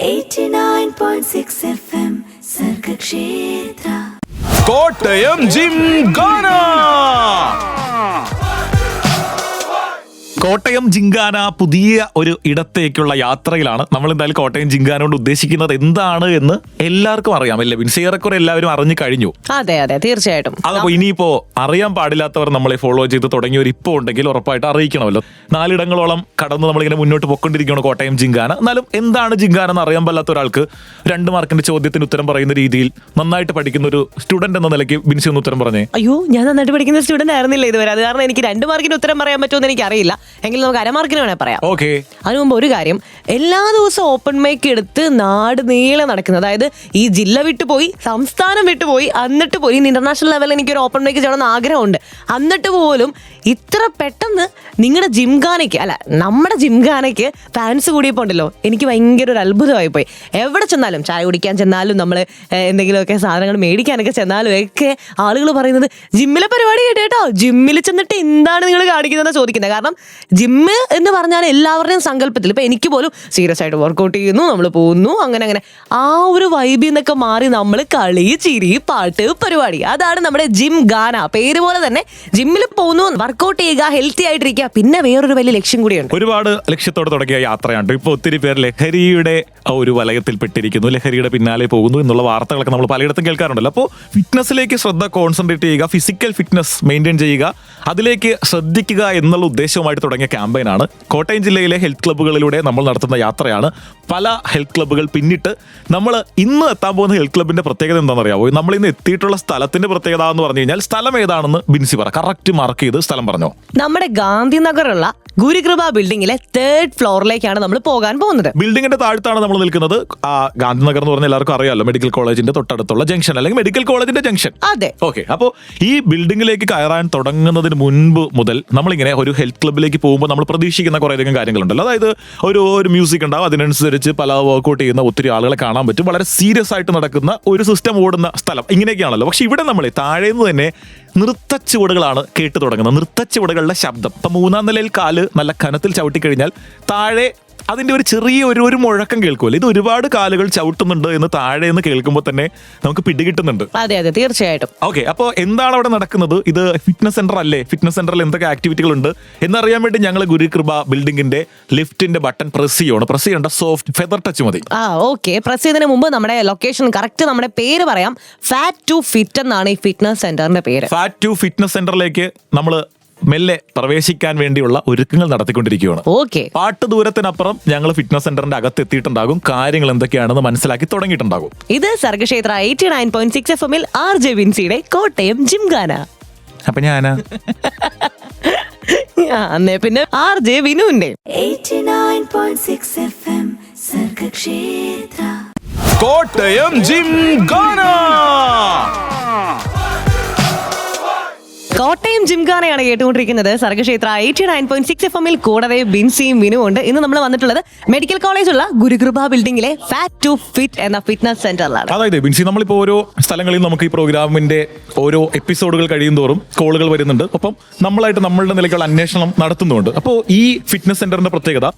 89.6 FM Sargakshetra Kottayam Gymkhana. Kottayam gymkhana പുതിയ ഒരു ഇടത്തേക്കുള്ള യാത്രയിലാണ്. നമ്മൾ എന്തായാലും കോട്ടയം ജിംഖാന കൊണ്ട് ഉദ്ദേശിക്കുന്നത് എന്താണ് എന്ന് എല്ലാവർക്കും അറിയാമല്ലേ? ഏറെക്കുറെ എല്ലാവരും അറിഞ്ഞു കഴിഞ്ഞു. അതെ അതെ, തീർച്ചയായിട്ടും. അതപ്പോ ഇനിയിപ്പോ അറിയാൻ പാടില്ലാത്തവർ നമ്മളെ ഫോളോ ചെയ്ത് തുടങ്ങിയവർ ഇപ്പോൾ ഉണ്ടെങ്കിൽ ഉറപ്പായിട്ട് അറിയിക്കണമല്ലോ. 4 ഇടങ്ങളോളം കടന്ന് നമ്മളിങ്ങനെ മുന്നോട്ട് പൊക്കൊണ്ടിരിക്കുകയാണ് കോട്ടയം ജിംഖാന. എന്നാലും എന്താണ് ജിംഖാന എന്ന് അറിയാൻ പാടില്ലാത്ത ഒരാൾക്ക് 2 മാർക്കിന്റെ ചോദ്യത്തിന് ഉത്തരം പറയുന്ന രീതിയിൽ നന്നായിട്ട് പഠിക്കുന്ന ഒരു സ്റ്റുഡന്റ് എന്ന നിലയ്ക്ക് ബിൻസി ഒന്ന് ഉത്തരം പറഞ്ഞേ. അയ്യോ, ഞാൻ നന്നായിട്ട് പഠിക്കുന്ന സ്റ്റുഡന്റ് ആയിരുന്നില്ല ഇതുവരെ. അത് കാരണം എനിക്ക് 2 മാർക്കിന് ഉത്തരം പറയാൻ പറ്റുമെന്ന് എനിക്ക് അറിയില്ല. എങ്കിൽ നമുക്ക് 1/2 മാർക്കിന് വേണേ പറയാം. ഓക്കെ. അതിനു മുമ്പ് ഒരു കാര്യം, എല്ലാ ദിവസവും ഓപ്പൺ മൈക്ക് എടുത്ത് നാട് നീളെ നടക്കുന്നത്, അതായത് ഈ ജില്ല വിട്ടുപോയി, സംസ്ഥാനം വിട്ടുപോയി, എന്നിട്ട് പോയി ഇന്റർനാഷണൽ ലെവലിൽ എനിക്കൊരു ഓപ്പൺ മൈക്ക് ചെയ്യണമെന്ന് ആഗ്രഹമുണ്ട്. എന്നിട്ട് പോലും ഇത്ര പെട്ടെന്ന് നിങ്ങളുടെ ജിംഖാനയ്ക്ക്, അല്ല നമ്മുടെ ജിംഖാനയ്ക്ക് ഫാൻസ് കൂടിയപ്പോൾ ഉണ്ടല്ലോ, എനിക്ക് ഭയങ്കര ഒരു അത്ഭുതമായി പോയി. എവിടെ ചെന്നാലും, ചായ കുടിക്കാൻ ചെന്നാലും, നമ്മൾ എന്തെങ്കിലുമൊക്കെ സാധനങ്ങൾ മേടിക്കാനൊക്കെ ചെന്നാലും ഒക്കെ ആളുകൾ പറയുന്നത് ജിമ്മിലെ പരിപാടി കേട്ടോ, ജിമ്മിൽ ചെന്നിട്ട് എന്താണ് നിങ്ങൾ കാണിക്കുന്നതെന്ന് ചോദിക്കുന്നത്. കാരണം ജിമ്മ് എന്ന് പറഞ്ഞാൽ എല്ലാവരുടെയും സങ്കല്പത്തിൽ, ഇപ്പം എനിക്ക് പോലും സീരിയസ് ആയിട്ട് വർക്കൗട്ട് ചെയ്യുന്നു, നമ്മൾ പോകുന്നു, അങ്ങനെ അങ്ങനെ ആ ഒരു വൈബിൽ നിന്നൊക്കെ മാറി നമ്മൾ കളി, ചിരി, പാട്ട്, പരിപാടി, അതാണ് നമ്മുടെ ജിംഖാന. പേര് പോലെ തന്നെ ജിമ്മിൽ പോകുന്നു, വർക്കൗട്ട് ചെയ്യുക, ഹെൽത്തി ആയിട്ടിരിക്കുക, പിന്നെ വേറൊരു വലിയ ലക്ഷ്യം കൂടിയുണ്ട്. ഒരുപാട് ലക്ഷ്യത്തോടെ തുടങ്ങിയ യാത്രയാണ്. ഇപ്പൊ ഒത്തിരി പേർ ലഹരിയുടെ ഒരു വലയത്തിൽ പെട്ടിരിക്കുന്നു, ലഹരിയുടെ പിന്നാലെ പോകുന്നു എന്നുള്ള വാർത്തകളൊക്കെ നമ്മൾ പലയിടത്തും കേൾക്കാറുണ്ടല്ലോ. അപ്പോൾ ഫിറ്റ്നസ്സിലേക്ക് ശ്രദ്ധ കോൺസെൻട്രേറ്റ് ചെയ്യുക, ഫിസിക്കൽ ഫിറ്റ്നസ് മെയിൻറ്റെയിൻ ചെയ്യുക, അതിലേക്ക് ശ്രദ്ധിക്കുക എന്നുള്ള ഉദ്ദേശവുമായിട്ട് തുടങ്ങിയ ക്യാമ്പയിനാണ്. കോട്ടയം ജില്ലയിലെ ഹെൽത്ത് ക്ലബ്ബുകളിലൂടെ നമ്മൾ നടത്തുന്ന യാത്രയാണ്. പല ഹെൽത്ത് ക്ലബ്ബുകൾ പിന്നിട്ട് നമ്മൾ ഇന്ന് എത്താൻ പോകുന്ന ഹെൽത്ത് ക്ലബിന്റെ പ്രത്യേകത എന്താണെന്ന് അറിയാമോ? നമ്മൾ ഇന്ന് എത്തിയിട്ടുള്ള സ്ഥലത്തിന്റെ പ്രത്യേകത എന്ന് പറഞ്ഞു കഴിഞ്ഞാൽ, സ്ഥലം ഏതാണെന്ന് ബിൻസി പറ. കറക്റ്റ് മാർക്ക് ചെയ്ത് സ്ഥലം പറഞ്ഞോ. നമ്മുടെ ഗാന്ധിനഗറുള്ള ഗുരുകൃപ ബിൽഡിംഗിലെ 3rd ഫ്ലോറിലേക്കാണ് നമ്മൾ പോകാൻ പോകുന്നത്. ബിൽഡിംഗിന്റെ താഴത്താണ് നമ്മൾ നിൽക്കുന്നത്. ഗാന്ധിനഗർ എന്ന് പറഞ്ഞാൽ എല്ലാവർക്കും അറിയാമല്ലോ, മെഡിക്കൽ കോളേജിന്റെ തൊട്ടടുത്തുള്ള ജംഗ്ഷൻ, അല്ലെങ്കിൽ മെഡിക്കൽ കോളേജിന്റെ ജംഗ്ഷൻ. അതെ, ഓക്കെ. അപ്പോൾ ഈ ബിൽഡിംഗിലേക്ക് കയറാൻ തുടങ്ങുന്നതിന് മുൻപ് മുതൽ നമ്മളിങ്ങനെ ഒരു ഹെൽത്ത് ക്ലബിലേക്ക് പോകുമ്പോൾ നമ്മൾ പ്രതീക്ഷിക്കുന്ന കുറേയധികം കാര്യങ്ങളുണ്ടല്ലോ. അതായത് ഒരു മ്യൂസിക് ഉണ്ടാവും, അതിനനുസരിച്ച് പല വർക്കൗട്ട് ചെയ്യുന്ന ഒത്തിരി ആളുകളെ കാണാൻ പറ്റും, വളരെ സീരിയസ് ആയിട്ട് നടക്കുന്ന ഒരു സിസ്റ്റം ഓടുന്ന സ്ഥലം, ഇങ്ങനെയൊക്കെയാണല്ലോ. പക്ഷെ ഇവിടെ നമ്മൾ താഴേന്ന് തന്നെ നൃത്തച്ചുവടുകളാണ് കേട്ടു തുടങ്ങുന്നത്. നൃത്തച്ചുവടുകളുടെ ശബ്ദം. ഇപ്പം 3-ാം നിലയിൽ കാല് നല്ല കനത്തിൽ ചവിട്ടിക്കഴിഞ്ഞാൽ താഴെ അതിൻ്റെ ഒരു ചെറിയ ഒരു മുഴക്കം കേൾക്കുമല്ലോ. ഇത് ഒരുപാട് കാലുകൾ ചവിട്ടുന്നുണ്ട് എന്ന് താഴെ നിന്ന് കേൾക്കുമ്പോൾ തന്നെ നമുക്ക് പിടികിട്ടുന്നുണ്ട്. അതെ അതെ, തീർച്ചയായിട്ടും. ഓക്കെ. അപ്പോൾ എന്താണ് അവിടെ നടക്കുന്നത്? ഇത് ഫിറ്റ്നസ് സെന്റർ അല്ലേ? ഫിറ്റ്നസ് സെന്ററിൽ എന്തൊക്കെ ആക്ടിവിറ്റികളുണ്ട് എന്നറിയാൻ വേണ്ടി ഞങ്ങൾ ഗുരുകൃപ ബിൽഡിംഗിന്റെ ലിഫ്റ്റിന്റെ ബട്ടൺ പ്രസ് ചെയ്യേണ്ട സോഫ്റ്റ് ഫെദർ ടച്ച് മതി. ഓക്കെ. പ്രസ് ചെയ്തതിന് മുമ്പ് നമ്മുടെ ലൊക്കേഷൻ കറക്റ്റ്, നമ്മുടെ പേര് പറയാം. ഫാറ്റ് ടു ഫിറ്റ് എന്നാണ് ഈ ഫിറ്റ്നസ് സെന്ററിന്റെ പേര്. ഫാറ്റ് ടു ഫിറ്റ്നസ് സെന്ററിലേക്ക് നമ്മൾ മെല്ലെ പ്രവേശിക്കാൻ വേണ്ടിയുള്ള ഒരുക്കങ്ങൾ നടത്തിക്കൊണ്ടിരിക്കുകയാണ്. ഓക്കെ. പാട്ട് ദൂരത്തിനപ്പുറം ഞങ്ങൾ ഫിറ്റ്നസ് സെന്ററിന്റെ അകത്ത് എത്തിയിട്ടുണ്ടാകും. കാര്യങ്ങൾ എന്തൊക്കെയാണെന്ന് മനസ്സിലാക്കി തുടങ്ങിയിട്ടുണ്ടാകും. ഇത് സർഗക്ഷേത്ര 89.6 FM RJ വിൻസിയുടെ കോട്ടയം ജിംഖാന. അപ്പൊ ഞാനാ അന്നേ പിന്നെ RJ വിനുവിന്റെ 89.6 FM സർഗക്ഷേത്ര കോട്ടയം ജിംഖാന. കോട്ടയം ജിംഖാനയാണ് കേട്ടുകൊണ്ടിരിക്കുന്നത്. സർഗക്ഷേത്ര 89.6 FM കൂടാതെ ബിൻസിയും വിനും ഉണ്ട്. ഇന്ന് നമ്മൾ വന്നിട്ടുള്ളത് medical കോളേജുള്ള Gurukripa ബിൽഡിംഗിലെ fat to fit എന്ന ഫിറ്റ്നസ് സെന്ററിലാണ്. അതായത് ബിൻസി, നമ്മളിപ്പോൾ ഓരോ സ്ഥലങ്ങളിൽ നമുക്ക് ഈ പ്രോഗ്രാമിന്റെ ഓരോ എപ്പിസോഡുകൾ കഴിയുന്തോറും കോളുകൾ വരുന്നുണ്ട്. അപ്പം നമ്മളായിട്ട് നമ്മളുടെ നിലയ്ക്കുള്ള അന്വേഷണം നടത്തുന്നുണ്ട്. അപ്പോൾ ഈ ഫിറ്റ്നസ് സെന്ററിന്റെ പ്രത്യേകത,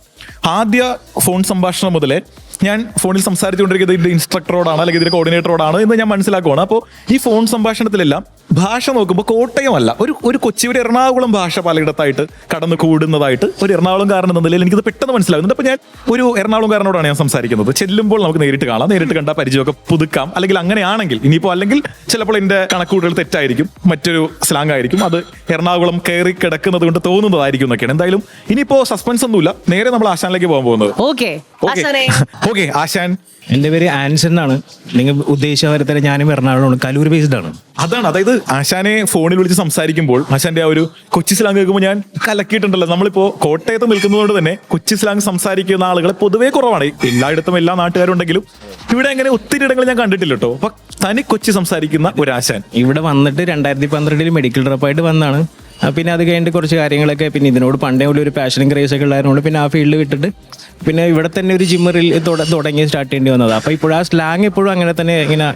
ആദ്യ ഫോൺ സംഭാഷണം മുതലേ ഞാൻ ഫോണിൽ സംസാരിച്ചുകൊണ്ടിരിക്കുന്നത് ഇതിന്റെ ഇൻസ്ട്രക്ടറോടാണ്, അല്ലെങ്കിൽ ഇതിന്റെ കോർഡിനേറ്ററോടാണ് എന്ന് ഞാൻ മനസ്സിലാക്കുവാണ്. അപ്പോൾ ഈ ഫോൺ സംഭാഷണത്തിലെല്ലാം ഭാഷ നോക്കുമ്പോൾ കോട്ടയമല്ല, ഒരു കൊച്ചി, ഒരു എറണാകുളം ഭാഷ പലയിടത്തായിട്ട് കടന്നു കൂടുന്നതായിട്ട് ഒരു എറണാകുളംകാരൻ എന്ന നിലയിൽ എനിക്കത് പെട്ടെന്ന് മനസ്സിലാകുന്നുണ്ട്. അപ്പോൾ ഞാൻ ഒരു എറണാകുളംകാരനോടാണ് ഞാൻ സംസാരിക്കുന്നത്. ചെല്ലുമ്പോൾ നമുക്ക് നേരിട്ട് കാണാം, നേരിട്ട് കണ്ട പരിചയമൊക്കെ പുതുക്കാം. അല്ലെങ്കിൽ അങ്ങനെയാണെങ്കിൽ ഇനിയിപ്പോൾ, അല്ലെങ്കിൽ ചിലപ്പോൾ എൻ്റെ കണക്കുകൂടൽ തെറ്റായിരിക്കും, മറ്റൊരു സ്ലാങ് ആയിരിക്കും, അത് എറണാകുളം കയറി കിടക്കുന്നത് കൊണ്ട് തോന്നുന്നതായിരിക്കും എന്നൊക്കെയാണ്. എന്തായാലും ഇനിയിപ്പോൾ സസ്പെൻസ് ഒന്നുമില്ല, നേരെ നമ്മൾ ആശാനിലേക്ക് പോകാൻ പോകുന്നത്. ഓക്കെ ആശാൻ. എൻ്റെ പേര് ആൻസൺ എന്നാണ്. നിങ്ങൾ ഉദ്ദേശിച്ച പോലെ തന്നെ ഞാനും എറണാകുളമാണ്, കലൂർ ബേസ്ഡ് ആണ്. അതാണ്, അതായത് ആശാനെ ഫോണിൽ വിളിച്ച് സംസാരിക്കുമ്പോൾ ആശാന്റെ ആ ഒരു കൊച്ചി സ്ലാങ് കേൾക്കുമ്പോൾ ഞാൻ കലക്കിയിട്ടുണ്ടല്ലോ. നമ്മളിപ്പോ കോട്ടയത്ത് നിൽക്കുന്നതുകൊണ്ട് തന്നെ കൊച്ചി സ്ലാങ് സംസാരിക്കുന്ന ആളുകളെ പൊതുവേ കുറവാണ്. എല്ലായിടത്തും എല്ലാ നാട്ടുകാരും ഉണ്ടെങ്കിലും ഇവിടെ അങ്ങനെ ഒത്തിരി ഇടങ്ങൾ ഞാൻ കണ്ടിട്ടില്ല കേട്ടോ. അപ്പൊ തനി കൊച്ചി സംസാരിക്കുന്ന ഒരു ആശാൻ ഇവിടെ വന്നിട്ട് 2012 മെഡിക്കൽ ഡ്രോപ്പായിട്ട് വന്നതാണ്. പിന്നെ അത് കഴിഞ്ഞിട്ട് കുറച്ച് കാര്യങ്ങളൊക്കെ, പിന്നെ ഇതിനോട് പണ്ടേ ഉള്ള ഒരു പാഷനും ക്രേസ് ഒക്കെ ഉള്ളതുകൊണ്ട് പിന്നെ ആ ഫീൽഡ് വിട്ടിട്ട് പിന്നെ ഇവിടെ തന്നെ ഒരു ജിമ്മറിൽ തുടങ്ങി സ്റ്റാർട്ട് ചെയ്യേണ്ടി വന്നത്. അപ്പോൾ ഇപ്പോഴും ആ സ്ലാങ് എപ്പോഴും അങ്ങനെ തന്നെ ഇങ്ങനെ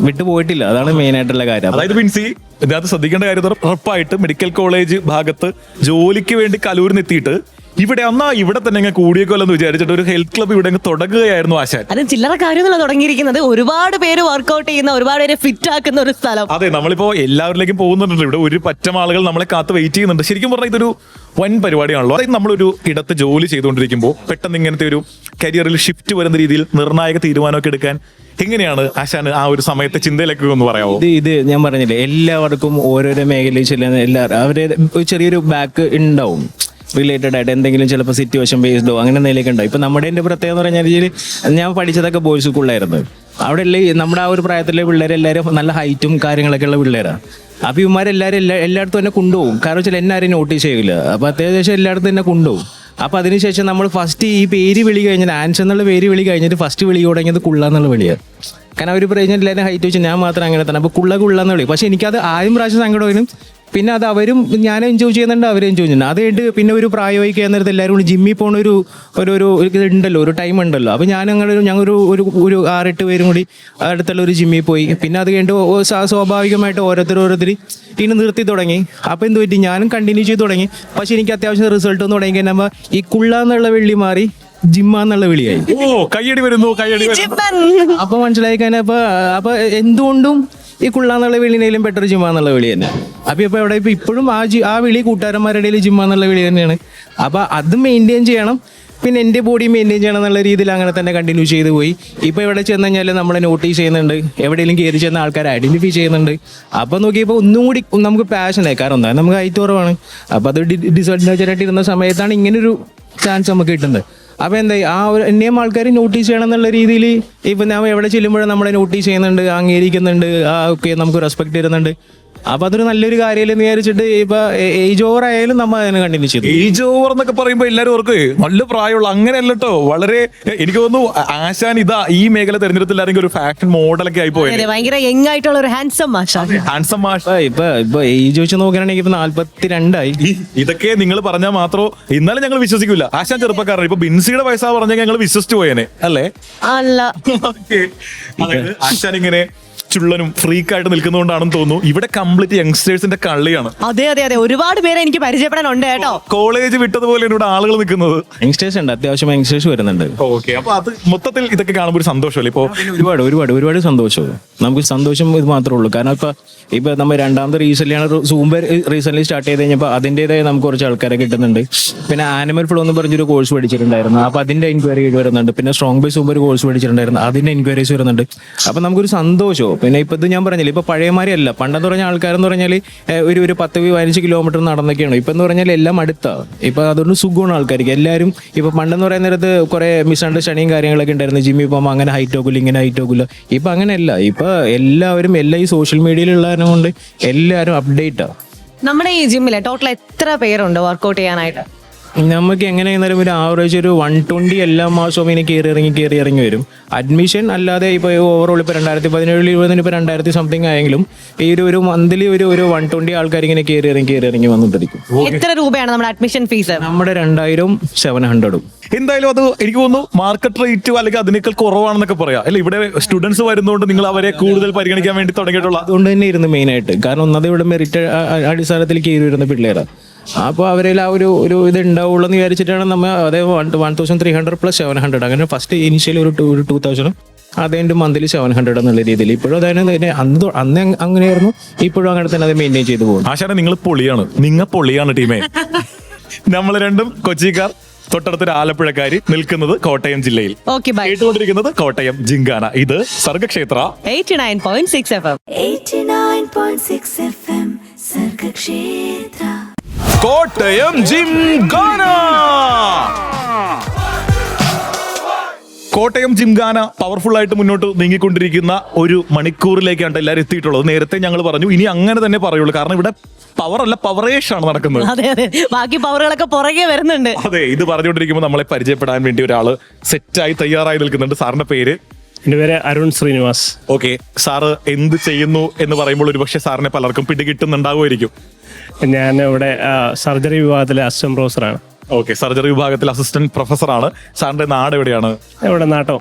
വിട്ടുപോയിട്ടില്ല. അതാണ് മെയിൻ ആയിട്ടുള്ള കാര്യം. അതായത് ബിൻസി, ഇതിനകത്ത് ശ്രദ്ധിക്കേണ്ട കാര്യം ഉറപ്പായിട്ട് മെഡിക്കൽ കോളേജ് ഭാഗത്ത് ജോലിക്ക് വേണ്ടി കലൂരിൽ എത്തിയിട്ട് ഇവിടെ ഇവിടെ തന്നെ അങ്ങ് കൂടിയേക്കോലെന്ന് വിചാരിച്ചിട്ട് ഒരു ഹെൽത്ത് ക്ലബ്ബ് ഇവിടെ അങ്ങ് തുടങ്ങുകയായിരുന്നു ആശാൻ. അത് ചില്ലറ കാര്യമൊന്നുമല്ല തുടങ്ങിയിരിക്കുന്നത്. ഒരുപാട് പേര് വർക്ക്ഔട്ട് ചെയ്യുന്ന, ഒരുപാട് പേര് ഫിറ്റ് ആക്കുന്ന ഒരു സ്ഥലം. അതെ, നമ്മളിപ്പോ എല്ലാവരിലേക്കും പോകുന്നുണ്ട്. ഇവിടെ ഒരു പറ്റം ആളുകൾ നമ്മളെ കാത്ത് വെയിറ്റ് ചെയ്യുന്നുണ്ട്. ശരിക്കും പറഞ്ഞാൽ ഇതൊരു വൻ പരിപാടിയാണല്ലോ. അതായത് നമ്മളൊരു ഇടത്ത് ജോലി ചെയ്തുകൊണ്ടിരിക്കുമ്പോൾ പെട്ടെന്ന് ഇങ്ങനത്തെ ഒരു കരിയറിൽ ഷിഫ്റ്റ് വരുന്ന രീതിയിൽ നിർണായക തീരുമാനമൊക്കെ എടുക്കാൻ എങ്ങനെയാണ് ആശാന് ആ ഒരു സമയത്തെ ചിന്തയിലേക്ക് ഒന്ന് പറയാമോ? ഇത് ഞാൻ പറഞ്ഞില്ലേ, എല്ലാവർക്കും ഓരോരോ മേഖലയിൽ ചെല്ലുന്ന അവരെ ചെറിയൊരു ബാക്ക് ഉണ്ടാവും റിലേറ്റഡ് ആയിട്ട് എന്തെങ്കിലും ചിലപ്പോൾ സിറ്റുവേഷൻ ബേസ്ഡോ അങ്ങനെ എന്തെങ്കിലുമൊക്കെ ഉണ്ടാവും. ഇപ്പം നമ്മുടെ എൻ്റെ പ്രത്യേകത എന്ന് പറഞ്ഞാൽ ഞാൻ പഠിച്ചതൊക്കെ ബോയ്സ് സ്കൂളിലായിരുന്നു. അവിടെ നമ്മുടെ ആ ഒരു പ്രായത്തിലെ പിള്ളേരെല്ലാവരും നല്ല ഹൈറ്റും കാര്യങ്ങളൊക്കെ ഉള്ള പിള്ളേരാണ്. അപ്പോൾ ഇവന്മാരെല്ലാവരും എല്ലായിടത്തും തന്നെ കൊണ്ടുപോകും. കാരണം വെച്ചാൽ എന്നെ ആരും നോട്ടീസ് ചെയ്യില്ല. അപ്പോൾ അത്യാവശ്യം എല്ലായിടത്തും തന്നെ കൊണ്ടുപോകും. അപ്പോൾ അതിനുശേഷം നമ്മൾ ഫസ്റ്റ് ഈ പേര് വിളി കഴിഞ്ഞാൽ ആൻസ് എന്നുള്ള പേര് വിളി കഴിഞ്ഞിട്ട് ഫസ്റ്റ് വിളി തുടങ്ങിയത് കുള്ള എന്നുള്ള വിളിയാണ്. കാരണം അവർ പറഞ്ഞാൽ എല്ലാവരും ഹൈറ്റ് വെച്ച് ഞാൻ മാത്രം അങ്ങനെ തന്നെ. അപ്പോൾ കുള്ള എന്ന് വിളി. പക്ഷേ എനിക്കത് ആദ്യം പ്രാവശ്യം സങ്കടമായിരുന്നു. പിന്നെ അത് അവരും ഞാൻ എൻജോയ് ചെയ്യുന്നുണ്ട്, അവരും എൻജോയ് ചെയ്യുന്നുണ്ട്. അത് കഴിഞ്ഞിട്ട് പിന്നെ ഒരു പ്രായമായി കഴിയുന്നിടത്ത് എല്ലാവരും കൂടി ജിമ്മിൽ പോകുന്ന ഒരു ഉണ്ടല്ലോ, ഒരു ടൈം ഉണ്ടല്ലോ. അപ്പോൾ ഞങ്ങൾ ഒരു 6-8 പേരും കൂടി അടുത്തുള്ള ഒരു ജിമ്മിൽ പോയി. പിന്നെ അത് കഴിഞ്ഞിട്ട് സ്വാഭാവികമായിട്ട് ഓരോരുത്തർ ഇനി നിർത്തി തുടങ്ങി. അപ്പോൾ എന്ത് പറ്റി, ഞാനും കണ്ടിന്യൂ ചെയ്ത് തുടങ്ങി. പക്ഷെ എനിക്ക് അത്യാവശ്യം റിസൾട്ട് ഒന്ന് തുടങ്ങി കഴിഞ്ഞാൽ ഈ കുള്ള എന്നുള്ള വിളി മാറി ജിമ്മാന്നുള്ള വിളിയായി. കയ്യടി വരുന്നു. അപ്പൊ മനസ്സിലായി കഴിഞ്ഞാൽ അപ്പൊ എന്തുകൊണ്ടും ഈ കുള്ളാന്നുള്ള വിളിനേലും ബെറ്റർ ജിമ്മാന്നുള്ള വിളി തന്നെ. അപ്പൊ ഇവിടെ ഇപ്പോഴും ആ വിളി കൂട്ടുകാരന്മാരുടെ ഇടയിൽ ജിമ്മാന്നുള്ള വിളി തന്നെയാണ്. അപ്പൊ അത് മെയിൻറ്റെയിൻ ചെയ്യണം, പിന്നെ എൻ്റെ ബോഡി മെയിൻറ്റെയിൻ ചെയ്യണം എന്നുള്ള രീതിയിൽ അങ്ങനെ തന്നെ കണ്ടിന്യൂ ചെയ്ത് പോയി. ഇപ്പോൾ ഇവിടെ ചെന്ന് കഴിഞ്ഞാൽ നമ്മളെ നോട്ടീസ് ചെയ്യുന്നുണ്ട്, എവിടെയെങ്കിലും കയറി ചെന്ന ആൾക്കാരെ ഐഡന്റിഫൈ ചെയ്യുന്നുണ്ട്. അപ്പോൾ നോക്കിയപ്പോൾ ഒന്നും കൂടി നമുക്ക് പാഷനായി. കാരണം എന്താ, നമുക്ക് ഹൈറ്റ് കുറവാണ്. അപ്പോൾ അത് ഡിസഡ്വാൻറ്റേജ് ആയിട്ട് ഇരുന്ന സമയത്താണ് ഇങ്ങനൊരു ചാൻസ് നമുക്ക് കിട്ടുന്നത്. അപ്പോൾ എന്തായി, ആ ഒരു എന്നെയും ആൾക്കാർ നോട്ടീസ് ചെയ്യണം എന്നുള്ള രീതിയിൽ ഇപ്പം ഞാൻ എവിടെ ചെല്ലുമ്പോഴും നമ്മളെ നോട്ടീസ് ചെയ്യുന്നുണ്ട്, അംഗീകരിക്കുന്നുണ്ട്, ഓക്കെ നമുക്ക് റെസ്പെക്ട് തരുന്നുണ്ട്. അപ്പൊ അതൊരു നല്ലൊരു കാര്യമല്ലെന്ന് വിചാരിച്ചിട്ട് ഇപ്പൊ ഏജ് ഓവർ ആയാലും നമ്മൾ അതിനെ കണ്ടിന്യൂ ചെയ്തു. ഏജ് ഓവർ എന്നൊക്കെ പറയുമ്പോ എല്ലാവരും ഓർക്ക് നല്ല പ്രായമുള്ള അങ്ങനെയല്ല കേട്ടോ. വളരെ എനിക്ക് തോന്നുന്നു ആശാൻ ഈ മേഖല തെരഞ്ഞെടുത്തില്ലാരെങ്കിൽ ഒരു ഫാഷൻ മോഡലൊക്കെ ആയി പോയത്. ഭയങ്കര യങ് ആയിട്ടുള്ള ഒരു ഹാൻസം മാഷ്. ഇപ്പൊ ഏജ് വെച്ച് നോക്കുകയാണെങ്കിൽ ഇപ്പൊ 42 ഇതൊക്കെ നിങ്ങൾ പറഞ്ഞാൽ മാത്രം ഇന്നാലും ഞങ്ങൾ വിശ്വസിക്കൂല. ആശാൻ ചെറുപ്പക്കാരൻ. ഇപ്പൊ ബിൻസിയുടെ വയസ്സാ പറഞ്ഞാൽ ഞങ്ങൾ വിശ്വസിച്ചു പോയേനെ അല്ലേ? അല്ല, അതായത് ആശാൻ ഇങ്ങനെ ചുള്ളനും ഫ്രീക്കായിട്ട് നിൽക്കുന്നതുകൊണ്ടാണെന്ന് തോന്നുന്നു. ഇവിടെ കംപ്ലീറ്റ് യങ്സ്റ്റേഴ്സിന്റെ കളിയാണ്. അതെ, ഒരുപാട് പേരെ എനിക്ക് പരിചയപ്പെടാനുണ്ട് കേട്ടോ. കോളേജ് വിട്ടതുപോലെയാണ് ഇവിടെ ആളുകൾ നിൽക്കുന്നത്. യങ്സ്റ്റേഴ്സ് ഉണ്ട്, അത്യാവശ്യം യങ്സ്റ്റേഴ്സ് വരുന്നുണ്ട്. ഓക്കെ, അപ്പൊ അത് മൊത്തത്തിൽ ഇതൊക്കെ കാണുമ്പോൾ ഒരു സന്തോഷമല്ലേ? ഇപ്പൊ ഒരുപാട് സന്തോഷവും. നമുക്ക് സന്തോഷം ഇത് മാത്രമേ ഉള്ളൂ. കാരണം ഇപ്പൊ നമ്മൾ രണ്ടാമത്തെ സൂംബ റീസെന്റ് സ്റ്റാർട്ട് ചെയ്ത് കഴിഞ്ഞപ്പോൾ അതിൻ്റെതായ നമുക്ക് കുറച്ച് ആൾക്കാരെ കിട്ടുന്നുണ്ട്. പിന്നെ ആനിമൽ ഫ്ലോ എന്ന് പറഞ്ഞൊരു കോഴ്സ് പഠിച്ചിട്ടുണ്ടായിരുന്നു, അപ്പൊ അതിന്റെ എൻക്വയറി വരുന്നുണ്ട്. പിന്നെ സ്ട്രോങ് ബൈ സൂംബ ഒരു കോഴ്സ് പഠിച്ചിട്ടുണ്ടായിരുന്നു, അതിന്റെ എൻക്വയറീസ് വരുന്നുണ്ട്. അപ്പൊ നമുക്കൊരു സന്തോഷവും. പിന്നെ ഇപ്പൊ ഇത് ഞാൻ പറഞ്ഞില്ല, ഇപ്പൊ പഴയമാരിയല്ല. പണ്ടെന്ന് പറഞ്ഞ ആൾക്കാരെന്ന് പറഞ്ഞാൽ ഒരു 10-15 കിലോമീറ്റർ നടന്നൊക്കെയാണ്. ഇപ്പൊ എന്ന് പറഞ്ഞാൽ എല്ലാം അടുത്താണ്. ഇപ്പൊ അതൊരു സുഖമാണ് ആൾക്കാർക്ക് എല്ലാവരും. ഇപ്പൊ പണ്ടെന്ന് പറയുന്ന നേരത്ത് കുറെ മിസ്അണ്ടർസ്റ്റാൻഡിങ് കാര്യങ്ങളൊക്കെ ഉണ്ടായിരുന്നു. ജിമ്മിൽ പോകുമ്പോൾ അങ്ങനെ ഹൈറ്റ് ആക്കില്ല, ഇങ്ങനെ ഹൈറ്റ് ആക്കില്ല. ഇപ്പൊ അങ്ങനെയല്ല. ഇപ്പൊ എല്ലാവരും ഈ സോഷ്യൽ മീഡിയയിലുള്ളതിനെ കൊണ്ട് എല്ലാവരും അപ്ഡേറ്റാണ്. നമ്മുടെ ഈ ജിമ്മിലെ ടോട്ടൽ എത്ര പേരുണ്ട് വർക്ക്ഔട്ട് ചെയ്യാനായിട്ട്? നമുക്ക് എങ്ങനെയായിരുന്നാലും ഒരു ആവറേജ് ഒരു 120 എല്ലാ മാസവും ഇനി കയറി ഇറങ്ങി വരും. അഡ്മിഷൻ അല്ലാതെ ഇപ്പോൾ ഓവറോൾ ഇപ്പോൾ 2017 ഇപ്പോൾ 2000 സംതിങ് ആയെങ്കിലും ഈ ഒരു മന്ത്ലി ഒരു 120 ആൾക്കാർ ഇങ്ങനെ കയറി ഇറങ്ങി വന്നിട്ടിരിക്കും. എത്ര രൂപയാണ് നമ്മുടെ അഡ്മിഷൻ ഫീസ്? നമ്മുടെ 2700. എന്തായാലും അത് എനിക്ക് തോന്നുന്നു മാർക്കറ്റ് റേറ്റ് അല്ലെങ്കിൽ അതിനേക്കാൾ കുറവാണെന്നൊക്കെ പറയാം അല്ലെ? ഇവിടെ സ്റ്റുഡൻസ് വരുന്നതുകൊണ്ട് നിങ്ങൾ അവരെ കൂടുതൽ പരിഗണിക്കാൻ വേണ്ടി തുടങ്ങിയിട്ടുള്ള അതുകൊണ്ട് തന്നെ ഇരുന്ന് മെയിനായിട്ട്. കാരണം ഒന്നത് ഇവിടെ മെറിറ്റ് അടിസ്ഥാനത്തിൽ കയറി വരുന്ന പിള്ളേരാണ്. അപ്പോൾ അവരിൽ ആ ഒരു ഇത് ഉണ്ടാവുള്ളൂ എന്ന് വിചാരിച്ചിട്ടാണ് നമ്മൾ അതേ 1300 പ്ലസ് 700 അങ്ങനെ ഫസ്റ്റ് ഇനിഷ്യലി ഒരു 2000 അതേൻ്റെ മന്ത്ലി 700 എന്നുള്ള രീതിയിൽ. ഇപ്പോഴും അതായത് അന്ന് അങ്ങനെയായിരുന്നു, ഇപ്പോഴും അങ്ങനെ തന്നെ അത് മെയിൻറ്റെയിൻ ചെയ്തു പോകും. ആശാനെ നിങ്ങൾ പൊളിയാണ് ടീമേ. നമ്മൾ രണ്ടും കൊച്ചിക്കാർ, തൊട്ടടുത്തൊരു ആലപ്പുഴക്കാരി, നിൽക്കുന്നത് കോട്ടയം ജില്ലയിൽ. കേട്ടുകൊണ്ടിരിക്കുന്നത് കോട്ടയം ജിങ്കാന. ഇത് Sargakshetra 89.6 FM. 89.6 FM Sargakshetra. Kottayam Gymkhana. Kottayam Gymkhana powerful ആയിട്ട് മുന്നോട്ട് നീങ്ങിക്കൊണ്ടിരിക്കുന്ന ഒരു മണിക്കൂറിലേക്കാണ് എല്ലാവരും എത്തിയിട്ടുള്ളത്. നേരത്തെ ഞങ്ങൾ പറഞ്ഞു, ഇനി അങ്ങനെ തന്നെ പറയുള്ളൂ. കാരണം ഇവിടെ പവർ അല്ല, പവറേഷാണ് നടക്കുന്നത്. അതെ, ബാക്കി പവറുകളൊക്കെ പുറകെ വരുന്നുണ്ട്. അതെ, ഇത് പറഞ്ഞുകൊണ്ടിരിക്കുമ്പോൾ നമ്മളെ പരിചയപ്പെടാൻ വേണ്ടി ഒരാള് സെറ്റായി തയ്യാറായി നിൽക്കുന്നുണ്ട്. സാറിന്റെ പേര്? എൻ്റെ പേര് അരുൺ ശ്രീനിവാസ്. ഓക്കെ, സാറ് എന്ത് ചെയ്യുന്നു എന്ന് പറയുമ്പോൾ ഒരുപക്ഷെ സാറിനെ പലർക്കും പിടികിട്ടുന്നുണ്ടാവുമായിരിക്കും. ഞാൻ ഇവിടെ സർജറി വിഭാഗത്തിലെ അസിസ്റ്റന്റ് പ്രൊഫസറാണ്. ഓക്കെ, സർജറി വിഭാഗത്തിൽ അസിസ്റ്റന്റ് പ്രൊഫസറാണ്. സാറിന്റെ നാട് എവിടെയാണ്? ഇവിടെ നാട്ടോ.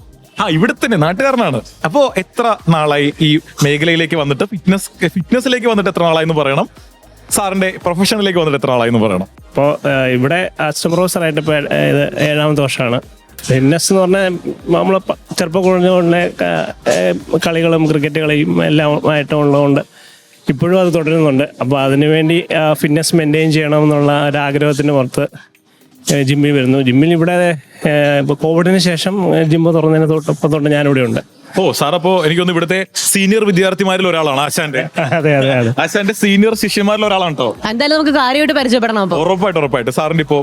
ഇവിടെ തന്നെ നാട്ടുകാരനാണ്. അപ്പോ എത്ര നാളായി ഈ മേഖലയിലേക്ക് വന്നിട്ട്? ഫിറ്റ്നസിലേക്ക് വന്നിട്ട് എത്ര നാളായി എന്ന് പറയണം? സാറിന്റെ പ്രൊഫഷനിലേക്ക് വന്നിട്ട് എത്ര ആളായി എന്ന് പറയണം? ഇപ്പോൾ ഇവിടെ അസിസ്റ്റന്റ് പ്രൊഫസറായിട്ട് ഇപ്പോൾ ഇത് 7ാമത്തെ വർഷമാണ്. ഫിറ്റ്നസ് എന്ന് പറഞ്ഞാൽ നമ്മൾ ചെറുപ്പം കുഴഞ്ഞുകൊണ്ടേ കളികളും ക്രിക്കറ്റ് കളിയും എല്ലാം ആയിട്ടുള്ളതുകൊണ്ട് ഇപ്പോഴും അത് തുടരുന്നുണ്ട്. അപ്പോൾ അതിനുവേണ്ടി ഫിറ്റ്നസ് മെയിൻറ്റെയിൻ ചെയ്യണമെന്നുള്ള ഒരു ആഗ്രഹത്തിന് പുറത്ത് ജിമ്മിൽ വരുന്നു. ജിമ്മിൽ ഇവിടെ ഇപ്പോൾ കോവിഡിന് ശേഷം ജിമ്മ് തുറന്നതിന് തൊട്ട് ഞാനിവിടെ ഉണ്ട്. ഓ സാർ, അപ്പോ എനിക്കൊന്ന് ഇവിടുത്തെ സീനിയർ വിദ്യാർത്ഥിമാരിൽ ഒരാളാണ് ആശാന്റെ. അതെ അതെ അതെ ആശാന്റെ സീനിയർ ശിഷ്യന്മാരിൽ ഒരാളാണ് കേട്ടോ. എന്തായാലും നമുക്ക് കാര്യമായിട്ട് പരിചയപ്പെടണം. അപ്പൊ ഉറപ്പായിട്ട് സാറിന്റെ ഇപ്പോ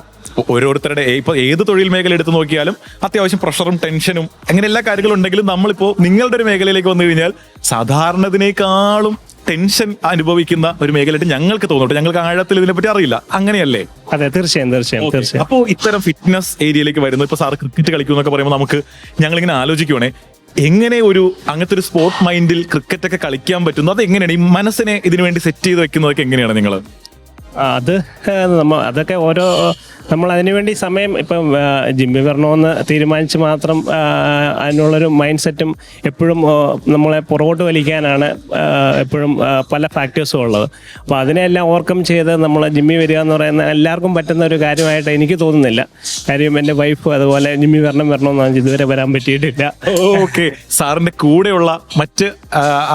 ഓരോരുത്തരുടെ ഇപ്പൊ ഏത് തൊഴിൽ മേഖല എടുത്ത് നോക്കിയാലും അത്യാവശ്യം പ്രഷറും ടെൻഷനും അങ്ങനെ എല്ലാ കാര്യങ്ങളും ഉണ്ടെങ്കിലും നമ്മളിപ്പോ നിങ്ങളുടെ ഒരു മേഖലയിലേക്ക് വന്നു കഴിഞ്ഞാൽ സാധാരണതിനേക്കാളും ടെൻഷൻ അനുഭവിക്കുന്ന ഒരു മേഖലയായിട്ട് ഞങ്ങൾക്ക് തോന്നുന്നു. ഞങ്ങൾക്ക് ആഴത്തിൽ ഇതിനെപ്പറ്റി അറിയില്ല, അങ്ങനെയല്ലേ? അതെ, തീർച്ചയായും. അപ്പോ ഇത്തരം ഫിറ്റ്നസ് ഏരിയയിലേക്ക് വരുന്നത്, ഇപ്പൊ സാർ ക്രിക്കറ്റ് കളിക്കും എന്നൊക്കെ പറയുമ്പോൾ നമുക്ക് ഞങ്ങളിങ്ങനെ ആലോചിക്കുവാണേ, എങ്ങനെ അങ്ങനത്തെ ഒരു സ്പോർട്ട് മൈൻഡിൽ ക്രിക്കറ്റ് ഒക്കെ കളിക്കാൻ പറ്റുന്നു? അത് എങ്ങനെയാണ് ഈ മനസ്സിനെ ഇതിനു വേണ്ടി സെറ്റ് ചെയ്ത് വെക്കുന്നതൊക്കെ എങ്ങനെയാണ് നിങ്ങൾ? അതൊക്കെ നമ്മൾ അതിനുവേണ്ടി സമയം ഇപ്പം ജിമ്മിൽ വരണമെന്ന് തീരുമാനിച്ച് മാത്രം അതിനുള്ളൊരു മൈൻഡ് സെറ്റും എപ്പോഴും നമ്മളെ പുറകോട്ട് വലിക്കാനാണ് എപ്പോഴും പല ഫാക്ടേഴ്സും ഉള്ളത്. അപ്പോൾ അതിനെല്ലാം ഓവർകം ചെയ്ത് നമ്മൾ ജിമ്മിൽ വരിക എന്ന് പറയുന്ന എല്ലാവർക്കും പറ്റുന്ന ഒരു കാര്യമായിട്ട് എനിക്ക് തോന്നുന്നില്ല. കാര്യം എൻ്റെ വൈഫ് അതുപോലെ ജിമ്മിൽ വരണമെന്ന് ഇതുവരെ വരാൻ പറ്റിയിട്ടില്ല. ഓക്കെ, സാറിന്റെ കൂടെയുള്ള മറ്റ്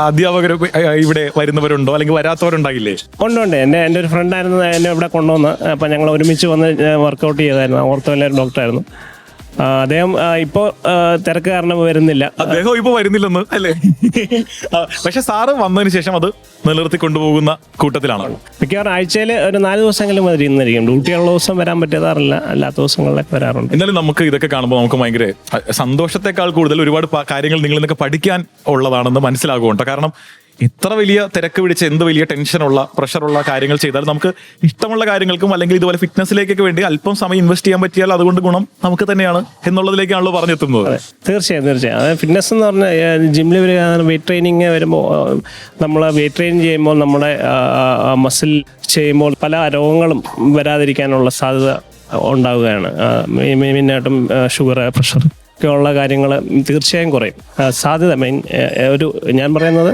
അധ്യാപകർ ഇവിടെ വരുന്നവരുണ്ടോ അല്ലെങ്കിൽ വരാത്തവരുണ്ടായില്ലേ? ഉണ്ട്. എൻ്റെ ഒരു ഫ്രണ്ടായിരുന്നു എന്നെ ഇവിടെ കൊണ്ടുവന്ന്. അപ്പം ഞങ്ങൾ ഒരുമിച്ച് വന്ന് വർക്കൗട്ട് ചെയ്തായിരുന്നു. ഓർത്തോയിലൊരു ഡോക്ടറായിരുന്നു അദ്ദേഹം. ഇപ്പോൾ തിരക്ക് കാരണം വരുന്നില്ല. അദ്ദേഹം ഇപ്പോൾ വരുന്നില്ലെന്ന് അല്ലേ? പക്ഷെ സാറ് വന്നതിന് ശേഷം അത് നിലനിർത്തി കൊണ്ടുപോകുന്ന കൂട്ടത്തിലാണ്. മിക്കവാറും ആഴ്ചയിൽ ഒരു 4 ദിവസമെങ്കിലും മതി ഇന്നിരിക്കും. ഡ്യൂട്ടിയുള്ള ദിവസം വരാൻ പറ്റാറില്ല, അല്ലാത്ത ദിവസങ്ങളിലൊക്കെ വരാറുണ്ട്. എന്നാലും നമുക്ക് ഇതൊക്കെ കാണുമ്പോൾ നമുക്ക് ഭയങ്കര സന്തോഷത്തെക്കാൾ കൂടുതൽ ഒരുപാട് കാര്യങ്ങൾ നിങ്ങളിൽ നിന്നൊക്കെ പഠിക്കാൻ ഉള്ളതാണെന്ന് മനസ്സിലാകുന്നുണ്ട്. കാരണം ഇത്ര വലിയ തിരക്ക് പിടിച്ച് എന്ത് വലിയ ടെൻഷനുള്ള പ്രഷറുള്ള കാര്യങ്ങൾ ചെയ്താൽ നമുക്ക് ഇഷ്ടമുള്ള കാര്യങ്ങൾക്കും അല്ലെങ്കിൽ ഇതുപോലെ ഫിറ്റ്നസിലേക്കൊക്കെ വേണ്ടി അല്പം സമയം ഇൻവെസ്റ്റ് ചെയ്യാൻ പറ്റിയാൽ അതുകൊണ്ട് ഗുണം നമുക്ക് തന്നെയാണ് എന്നുള്ളതിലേക്കാണല്ലോ പറഞ്ഞെത്തുന്നത്. തീർച്ചയായും. അതായത് ഫിറ്റ്നസ് എന്ന് പറഞ്ഞാൽ ജിമ്മിൽ വരിക, വെയിറ്റ് ട്രെയിനിങ് വരുമ്പോൾ നമ്മൾ വെയിറ്റ് ട്രെയിൻ ചെയ്യുമ്പോൾ നമ്മുടെ മസിൽ ചെയ്യുമ്പോൾ പല രോഗങ്ങളും വരാതിരിക്കാനുള്ള സാധ്യത ഉണ്ടാവുകയാണ്. മെയിനായിട്ടും ഷുഗർ, പ്രഷർ ഒക്കെ ഉള്ള കാര്യങ്ങൾ തീർച്ചയായും കുറയും സാധ്യത. ഞാൻ പറയുന്നത്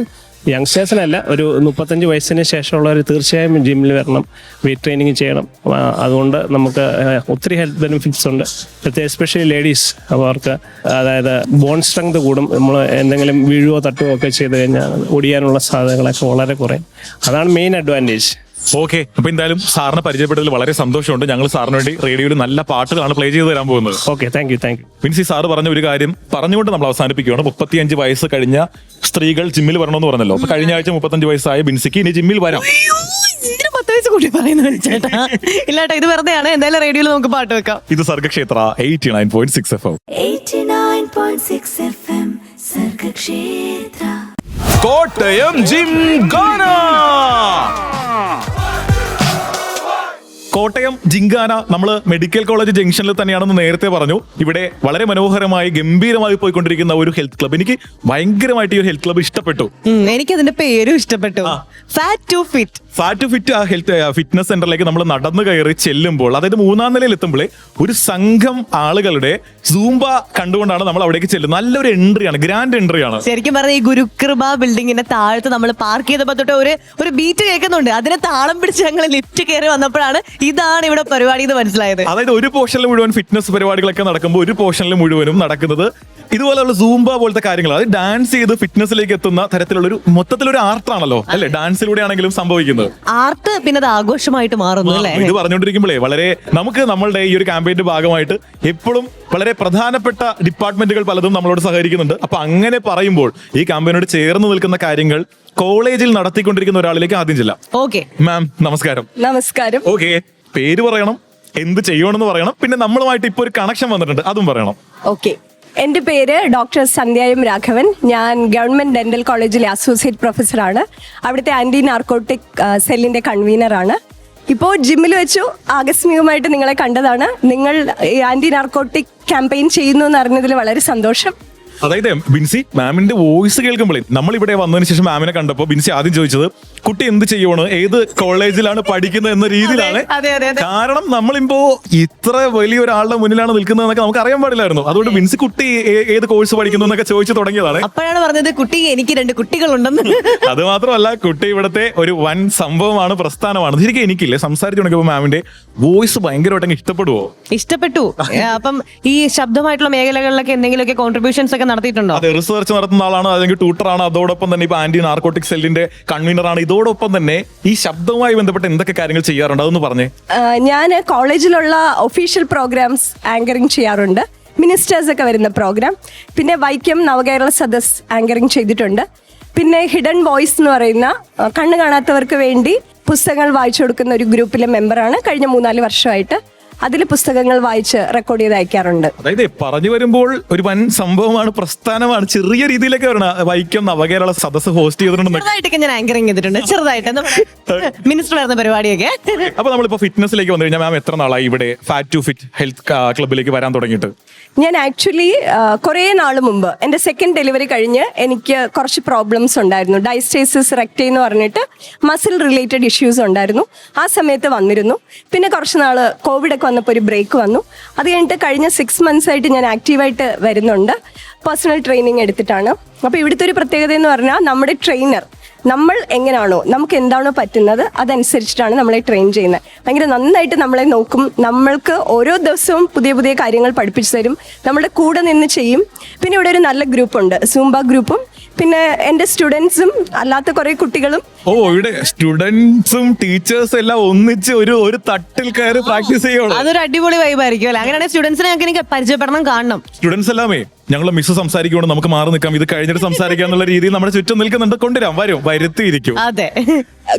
യങ്സ്റ്റേഴ്സിനല്ല, ഒരു 35 വയസ്സിന് ശേഷമുള്ളവർ തീർച്ചയായും ജിമ്മിൽ വരണം, വെയിറ്റ് ട്രെയിനിങ് ചെയ്യണം. അതുകൊണ്ട് നമുക്ക് ഒത്തിരി ഹെൽത്ത് ബെനിഫിറ്റ്സ് ഉണ്ട്. എസ്പെഷ്യലി ലേഡീസ്, അവർക്ക് അതായത് ബോൺ സ്ട്രെങ്ത് കൂടും. നമ്മൾ എന്തെങ്കിലും വീഴുവോ തട്ടുകയോ ഒക്കെ ചെയ്ത് കഴിഞ്ഞാൽ ഒടിയാനുള്ള സാധ്യതകളൊക്കെ വളരെ കുറയും. അതാണ് മെയിൻ അഡ്വാൻറ്റേജ്. ഓക്കെ, അപ്പൊ എന്തായാലും സാറിനെ പരിചയപ്പെട്ടതിൽ വളരെ സന്തോഷമുണ്ട്. ഞങ്ങൾ സാറിന് വേണ്ടി റേഡിയോയിൽ നല്ല പാട്ടുകളാണ് പ്ലേ ചെയ്ത് തരാൻ പോകുന്നത്. Okay, thank you. മീൻസ് ഈ സാറ് പറഞ്ഞ ഒരു കാര്യം പറഞ്ഞുകൊണ്ട് നമ്മൾ അവസാനിപ്പിക്കുകയാണ്. 35 വയസ്സ് കഴിഞ്ഞ സ്ത്രീകൾ ജിമ്മിൽ വരണമെന്ന് പറഞ്ഞല്ലോ. അപ്പൊ കഴിഞ്ഞ ആഴ്ച 35 വയസ്സായ ബിൻസിക്ക് ഇനി ജിമ്മിൽ വരാം. 10 വയസ്സ് കൂടി പറയുന്നത് ചേട്ടാ. ഇല്ലാട്ടോ, ഇത് വെറുതെയാണ്. എന്തായാലും റേഡിയോയിൽ നമുക്ക് പാട്ട് വെക്കാം. ഇത് സർഗക്ഷേത്ര 89.6 FM. 89.6 FM സർഗക്ഷേത്ര. കോട്ടയം ജിംഖാന. കോട്ടയം ജിംഖാന നമ്മൾ മെഡിക്കൽ കോളേജ് ജംഗ്ഷനിൽ തന്നെയാണെന്ന് നേരത്തെ പറഞ്ഞു. ഇവിടെ വളരെ മനോഹരമായി ഗംഭീരമായി പോയിക്കൊണ്ടിരിക്കുന്ന ഒരു ഹെൽത്ത് ക്ലബ്. എനിക്ക് ഭയങ്കരമായിട്ട് ഈ ഒരു ഹെൽത്ത് ക്ലബ് ഇഷ്ടപ്പെട്ടു. എനിക്ക് അതിന്റെ പേരും ഇഷ്ടപ്പെട്ടു. ഫാറ്റ് ടു ഫിറ്റ് ആ ഹെൽത്ത് ഫിറ്റ്നസ് സെന്ററിലേക്ക് നമ്മൾ നടന്നു കയറി ചെല്ലുമ്പോൾ, അതായത് 3ാം നിലയിൽ എത്തുമ്പോഴേ ഒരു സംഘം ആളുകളുടെ സൂംബ കണ്ടുകൊണ്ടാണ് നമ്മൾ അവിടേക്ക് ചെല്ലുന്നത്. നല്ലൊരു എൻട്രിയാണ്, ഗ്രാൻഡ് എൻട്രിയാണ്. ശരിക്കും പറഞ്ഞ ഈ ഗുരുകൃപ ബിൽഡിങ്ങിന്റെ താഴത്ത് നമ്മൾ പാർക്ക് ചെയ്തപ്പോ തൊട്ട് ഒരു ബീറ്റ് കേൾക്കുന്നുണ്ട്. അതിനെ താളം പിടിച്ച് ഞങ്ങൾ ലിഫ്റ്റ് കയറി വന്നപ്പോഴാണ് ഇതാണ് ഇവിടെ പരിപാടി എന്ന് മനസ്സിലായത്. അതായത് ഒരു പോർഷനിൽ മുഴുവൻ ഫിറ്റ്നസ് പരിപാടികളൊക്കെ നടക്കുമ്പോൾ ഒരു പോർഷനിൽ മുഴുവനും നടക്കുന്നത് ഇതുപോലെയുള്ള സൂംബ പോലത്തെ കാര്യങ്ങൾ. അത് ഡാൻസ് ചെയ്ത് ഫിറ്റ്നസിലേക്ക് എത്തുന്ന തരത്തിലുള്ള ഒരു മൊത്തത്തിലൊരു ആർട്ടാണല്ലോ അല്ലെ? ഡാൻസിലൂടെ ആണെങ്കിലും സംഭവിക്കുന്നത് ആർട്ട്, പിന്നെ അത് ആഘോഷമായിട്ട് മാറുന്നു അല്ലേ? ഇത് പറഞ്ഞുകൊണ്ടിരിക്കുമ്പോഴേ വളരെ നമുക്ക് നമ്മളുടെ ഈ ഒരു ക്യാമ്പയിന്റെ ഭാഗമായിട്ട് എപ്പോഴും വളരെ പ്രധാനപ്പെട്ട ഡിപ്പാർട്ട്മെന്റുകൾ പലതും നമ്മളോട് സഹകരിക്കുന്നുണ്ട്. അപ്പൊ അങ്ങനെ പറയുമ്പോൾ ഈ ക്യാമ്പയിനോട് ചേർന്ന് നിൽക്കുന്ന കാര്യങ്ങൾ കോളേജിൽ നടത്തിക്കൊണ്ടിരിക്കുന്ന ഒരാളിലേക്ക് ആദ്യം ചെല്ലാം. ഓക്കെ മാം, നമസ്കാരം. നമസ്കാരം. ഓക്കെ, പേര് പറയണം, എന്ത് ചെയ്യണമെന്ന് പറയണം, പിന്നെ നമ്മളുമായിട്ട് ഇപ്പൊ ഒരു കണക്ഷൻ വന്നിട്ടുണ്ട് അതും പറയണം. ഓക്കെ, എൻ്റെ പേര് ഡോക്ടർ സന്ധ്യ എം രാഘവൻ. ഞാൻ ഗവൺമെന്റ് ഡെന്റൽ കോളേജിലെ അസോസിയേറ്റ് പ്രൊഫസറാണ്. അവിടുത്തെ ആന്റി നാർക്കോട്ടിക് സെല്ലിന്റെ കൺവീനറാണ്. ഇപ്പോൾ ജിമ്മിൽ വെച്ചു ആകസ്മികമായിട്ട് നിങ്ങളെ കണ്ടതാണ്. നിങ്ങൾ ഈ ആന്റി നാർക്കോട്ടിക് ക്യാമ്പയിൻ ചെയ്യുന്നു എന്ന് അറിഞ്ഞതിൽ വളരെ സന്തോഷം. അതായത് ബിൻസി മാമിന്റെ വോയിസ് കേൾക്കുമ്പോഴേ നമ്മൾ ഇവിടെ വന്നതിന് ശേഷം മാമിനെ കണ്ടപ്പോൾ ബിൻസി ആദ്യം ചോദിച്ചത് കുട്ടി എന്ത് ചെയ്യുവാണ്, ഏത് കോളേജിലാണ് പഠിക്കുന്നത് എന്ന രീതിയിലാണ്. അതെ, അതെ, അതെ. കാരണം നമ്മളിപ്പോ ഇത്ര വലിയ ഒരാളുടെ മുന്നിലാണ് നിൽക്കുന്നതെന്നൊക്കെ നമുക്ക് അറിയാൻ പാടില്ലായിരുന്നു. അതുകൊണ്ട് ബിൻസി കുട്ടി ഏത് കോഴ്സ് പഠിക്കുന്നു എന്നൊക്കെ ചോദിച്ചു തുടങ്ങിയതാണ്. അപ്പോഴാണ് പറഞ്ഞത് കുട്ടി എനിക്ക് 2 കുട്ടികളുണ്ടെന്ന്. അത് മാത്രമല്ല കുട്ടി ഇവിടുത്തെ ഒരു വൻ സംഭവമാണ്, പ്രസ്ഥാനമാണ്. ശരിക്കും എനിക്കില്ലേ സംസാരിച്ചു തുടങ്ങിയപ്പോൾ മാമിന്റെ വോയിസ് ഭയങ്കരമായിട്ട് ഇഷ്ടപ്പെടുവോ? ഇഷ്ടപ്പെട്ടു. അപ്പം ഈ ശബ്ദമായിട്ടുള്ള മേഖലകളിലൊക്കെ എന്തെങ്കിലുമൊക്കെ കോൺട്രിബ്യൂഷൻസ് ഒക്കെ നടത്തിയിട്ടുണ്ടോ? അതെ, റിസർച്ച് നടത്തുന്ന ആളാണ്, അല്ലെങ്കിൽ ട്യൂട്ടറാണ്. അതോടൊപ്പം തന്നെ ഇപ്പൊ ആന്റി നാർക്കോട്ടിക് സെല്ലിന്റെ കൺവീനറാണ്. ഇതോടൊപ്പം തന്നെ ഈ ശബ്ദവുമായി ബന്ധപ്പെട്ട് എന്തൊക്കെ കാര്യങ്ങൾ ചെയ്യാറുണ്ട് അതൊന്ന് പറഞ്ഞേ. ഞാൻ കോളേജിലുള്ള ഒഫീഷ്യൽ പ്രോഗ്രാംസ് ആങ്കറിങ് ചെയ്യാറുണ്ട്. മിനിസ്റ്റേഴ്സ് ഒക്കെ വരുന്ന പ്രോഗ്രാം. പിന്നെ വൈക്കം നവകേരള സദസ് ആങ്കറിങ് ചെയ്തിട്ടുണ്ട്. പിന്നെ ഹിഡൻ വോയിസ് എന്ന് പറയുന്ന കണ്ണ് കാണാത്തവർക്ക് വേണ്ടി പുസ്തകങ്ങൾ വായിച്ചു കൊടുക്കുന്ന ഒരു ഗ്രൂപ്പിലെ മെമ്പറാണ് കഴിഞ്ഞ 3-4 വർഷമായിട്ട്. അതിൽ പുസ്തകങ്ങൾ വായിച്ച് റെക്കോർഡ് ചെയ്ത് അയക്കാറുണ്ട്. അതായത് പറഞ്ഞു വരുമ്പോൾ ഒരു വൻ സംഭവമാണ്, പ്രസ്ഥാനമാണ്. ചെറിയ രീതിയിലൊക്കെ വരണം. വൈക്കം നവകേരള സദസ് ഹോസ്റ്റ് ചെയ്തിട്ടുണ്ട്. ചെറുതായിട്ടൊക്കെ ഞാൻ ആങ്കറിങ് ചെയ്തിട്ടുണ്ട്, ചെറുതായിട്ട് മിനിസ്റ്റർ വരുന്ന പരിപാടിയൊക്കെ. അപ്പൊ നമ്മളിപ്പോ ഫിറ്റ്നസിലേക്ക് വന്നു കഴിഞ്ഞാൽ മാം എത്ര നാളായി ഇവിടെ ഫാറ്റ് ടു ഫിറ്റ് ഹെൽത്ത് ക്ലബിലേക്ക് വരാൻ തുടങ്ങിയിട്ട്? ഞാൻ ആക്ച്വലി കുറേ നാൾ മുമ്പ് എൻ്റെ സെക്കൻഡ് ഡെലിവറി കഴിഞ്ഞ് എനിക്ക് കുറച്ച് പ്രോബ്ലംസ് ഉണ്ടായിരുന്നു. ഡയസ്റ്റേസിസ് റെക്ടൈ എന്ന് പറഞ്ഞിട്ട് മസിൽ റിലേറ്റഡ് ഇഷ്യൂസ് ഉണ്ടായിരുന്നു. ആ സമയത്ത് വന്നിരുന്നു. പിന്നെ കുറച്ച് നാൾ കോവിഡൊക്കെ വന്നപ്പോൾ ഒരു ബ്രേക്ക് വന്നു. അത് കഴിഞ്ഞിട്ട് കഴിഞ്ഞ 6 months ആയിട്ട് ഞാൻ ആക്റ്റീവായിട്ട് വരുന്നുണ്ട്. പേഴ്സണൽ ട്രെയിനിങ് എടുത്തിട്ടാണ്. അപ്പോൾ ഇവിടുത്തെ ഒരു പ്രത്യേകത എന്ന് പറഞ്ഞാൽ നമ്മുടെ ട്രെയിനർ നമ്മൾ എങ്ങനെയാണോ, നമുക്ക് എന്താണോ പറ്റുന്നത് അതനുസരിച്ചിട്ടാണ് നമ്മളെ ട്രെയിൻ ചെയ്യുന്നത്. ഭയങ്കര നന്നായിട്ട് നമ്മളെ നോക്കും. നമ്മൾക്ക് ഓരോ ദിവസവും പുതിയ പുതിയ കാര്യങ്ങൾ പഠിപ്പിച്ചു തരും. നമ്മുടെ കൂടെ നിന്ന് ചെയ്യും. പിന്നെ ഇവിടെ ഒരു നല്ല ഗ്രൂപ്പുണ്ട്, സൂംബ ഗ്രൂപ്പും. പിന്നെ എൻ്റെ സ്റ്റുഡൻസും അല്ലാത്ത കുറേ കുട്ടികളും. ഇവിടെ സ്റ്റുഡൻസും ടീച്ചേഴ്സും എല്ലാം ഒന്നിച്ച് ഒരു തട്ടിൽ കയറി പ്രാക്ടീസ് ചെയ്യണം. അതൊരു അടിപൊളി വൈബായിരിക്കും അല്ലേ? അങ്ങനെയാണെങ്കിൽ സ്റ്റുഡൻസിനെ എനിക്ക് പരിചയപ്പെടണം, കാണണം. സ്റ്റുഡൻസ് എല്ലാമേ ഞങ്ങളെ മിസ് സംസാരിക്കുകൊണ്ട് നമുക്ക് മാറി നിൽക്കാം, ഇത് കഴിഞ്ഞിട്ട് സംസാരിക്കാം എന്നുള്ള രീതിയിൽ നമ്മുടെ ചുറ്റും നിൽക്കുന്നുണ്ട്. കൊണ്ടുവരാം, വരും, വരുത്തിയിരിക്കും. അതെ,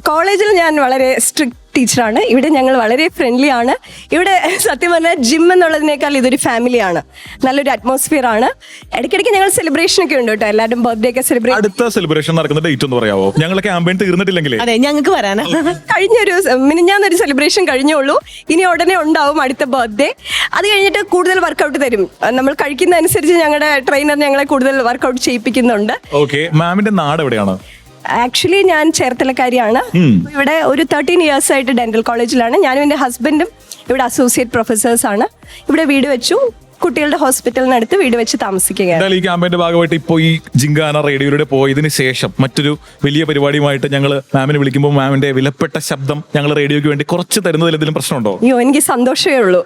കോളേജിൽ ഞാൻ വളരെ സ്ട്രിക്റ്റ് ടീച്ചറാണ്. ഇവിടെ ഞങ്ങൾ വളരെ ഫ്രണ്ട്ലി ആണ്. ഇവിടെ സത്യം പറഞ്ഞാൽ ജിം എന്നുള്ളതിനേക്കാൾ ഇതൊരു ഫാമിലിയാണ്. നല്ലൊരു അറ്റ്മോസ്ഫിയർ ആണ്. ഇടയ്ക്കിടയ്ക്ക് ഞങ്ങൾ സെലിബ്രേഷൻ ഒക്കെ ഉണ്ട് കേട്ടോ. എല്ലാവരും ബർത്ത്ഡേ ഒക്കെ സെലിബ്രേറ്റ്. അടുത്ത സെലിബ്രേഷൻ നടക്കുന്ന ഡേറ്റ് ഒന്ന് പറയാമോ? ഞങ്ങൾ ക്യാമ്പയിൻ തീർന്നിട്ടില്ലെങ്കിലേ. അതെ, ഞങ്ങൾക്ക് വരാനാ. മിനിഞ്ഞാന്നൊരു സെലിബ്രേഷൻ കഴിഞ്ഞോളൂ. ഇനി ഉടനെ ഉണ്ടാവും അടുത്ത ബർത്ത്ഡേ. അത് കഴിഞ്ഞിട്ട് കൂടുതൽ വർക്കൗട്ട് തരും. നമ്മൾ കഴിക്കുന്ന അനുസരിച്ച് ഞങ്ങളുടെ ട്രെയിനർ ഞങ്ങളെ കൂടുതൽ വർക്കൗട്ട് ചെയ്യിപ്പിക്കുന്നുണ്ട്. ഓക്കെ, മാമിന്റെ നാട് എവിടെയാണ്? ആക്ച്വലി ഞാൻ ചേർത്തലക്കാരിയാണ്. ഇവിടെ ഒരു 13 years ആയിട്ട് ഡെന്റൽ കോളേജിലാണ്. ഞാനും എൻ്റെ ഹസ്ബൻഡും ഇവിടെ അസോസിയേറ്റ് പ്രൊഫസേഴ്സ് ആണ്. ഇവിടെ വീട് വെച്ചു. കുട്ടികളുടെ ഹോസ്പിറ്റലിനടുത്ത് വീട് വെച്ച് താമസിക്കുകയാണ്. ഈ ക്യാമ്പയിന്റെ ഭാഗമായിട്ട് ഇപ്പോൾ ഈ ജിങ്കാന റേഡിയോയിലൂടെ പോയതിനു ശേഷം മറ്റൊരു വലിയ പരിപാടിയുമായിട്ട് ഞങ്ങൾ മാമിനെ വിളിക്കുമ്പോൾ മാമിന്റെ വിലപ്പെട്ട ശബ്ദം ഞങ്ങൾ റേഡിയോയ്ക്ക് വേണ്ടി കുറച്ച് തരുന്നതിൽ എന്തെങ്കിലും പ്രശ്നമുണ്ടോ? അയ്യോ, എനിക്ക് സന്തോഷമേ ഉള്ളൂ.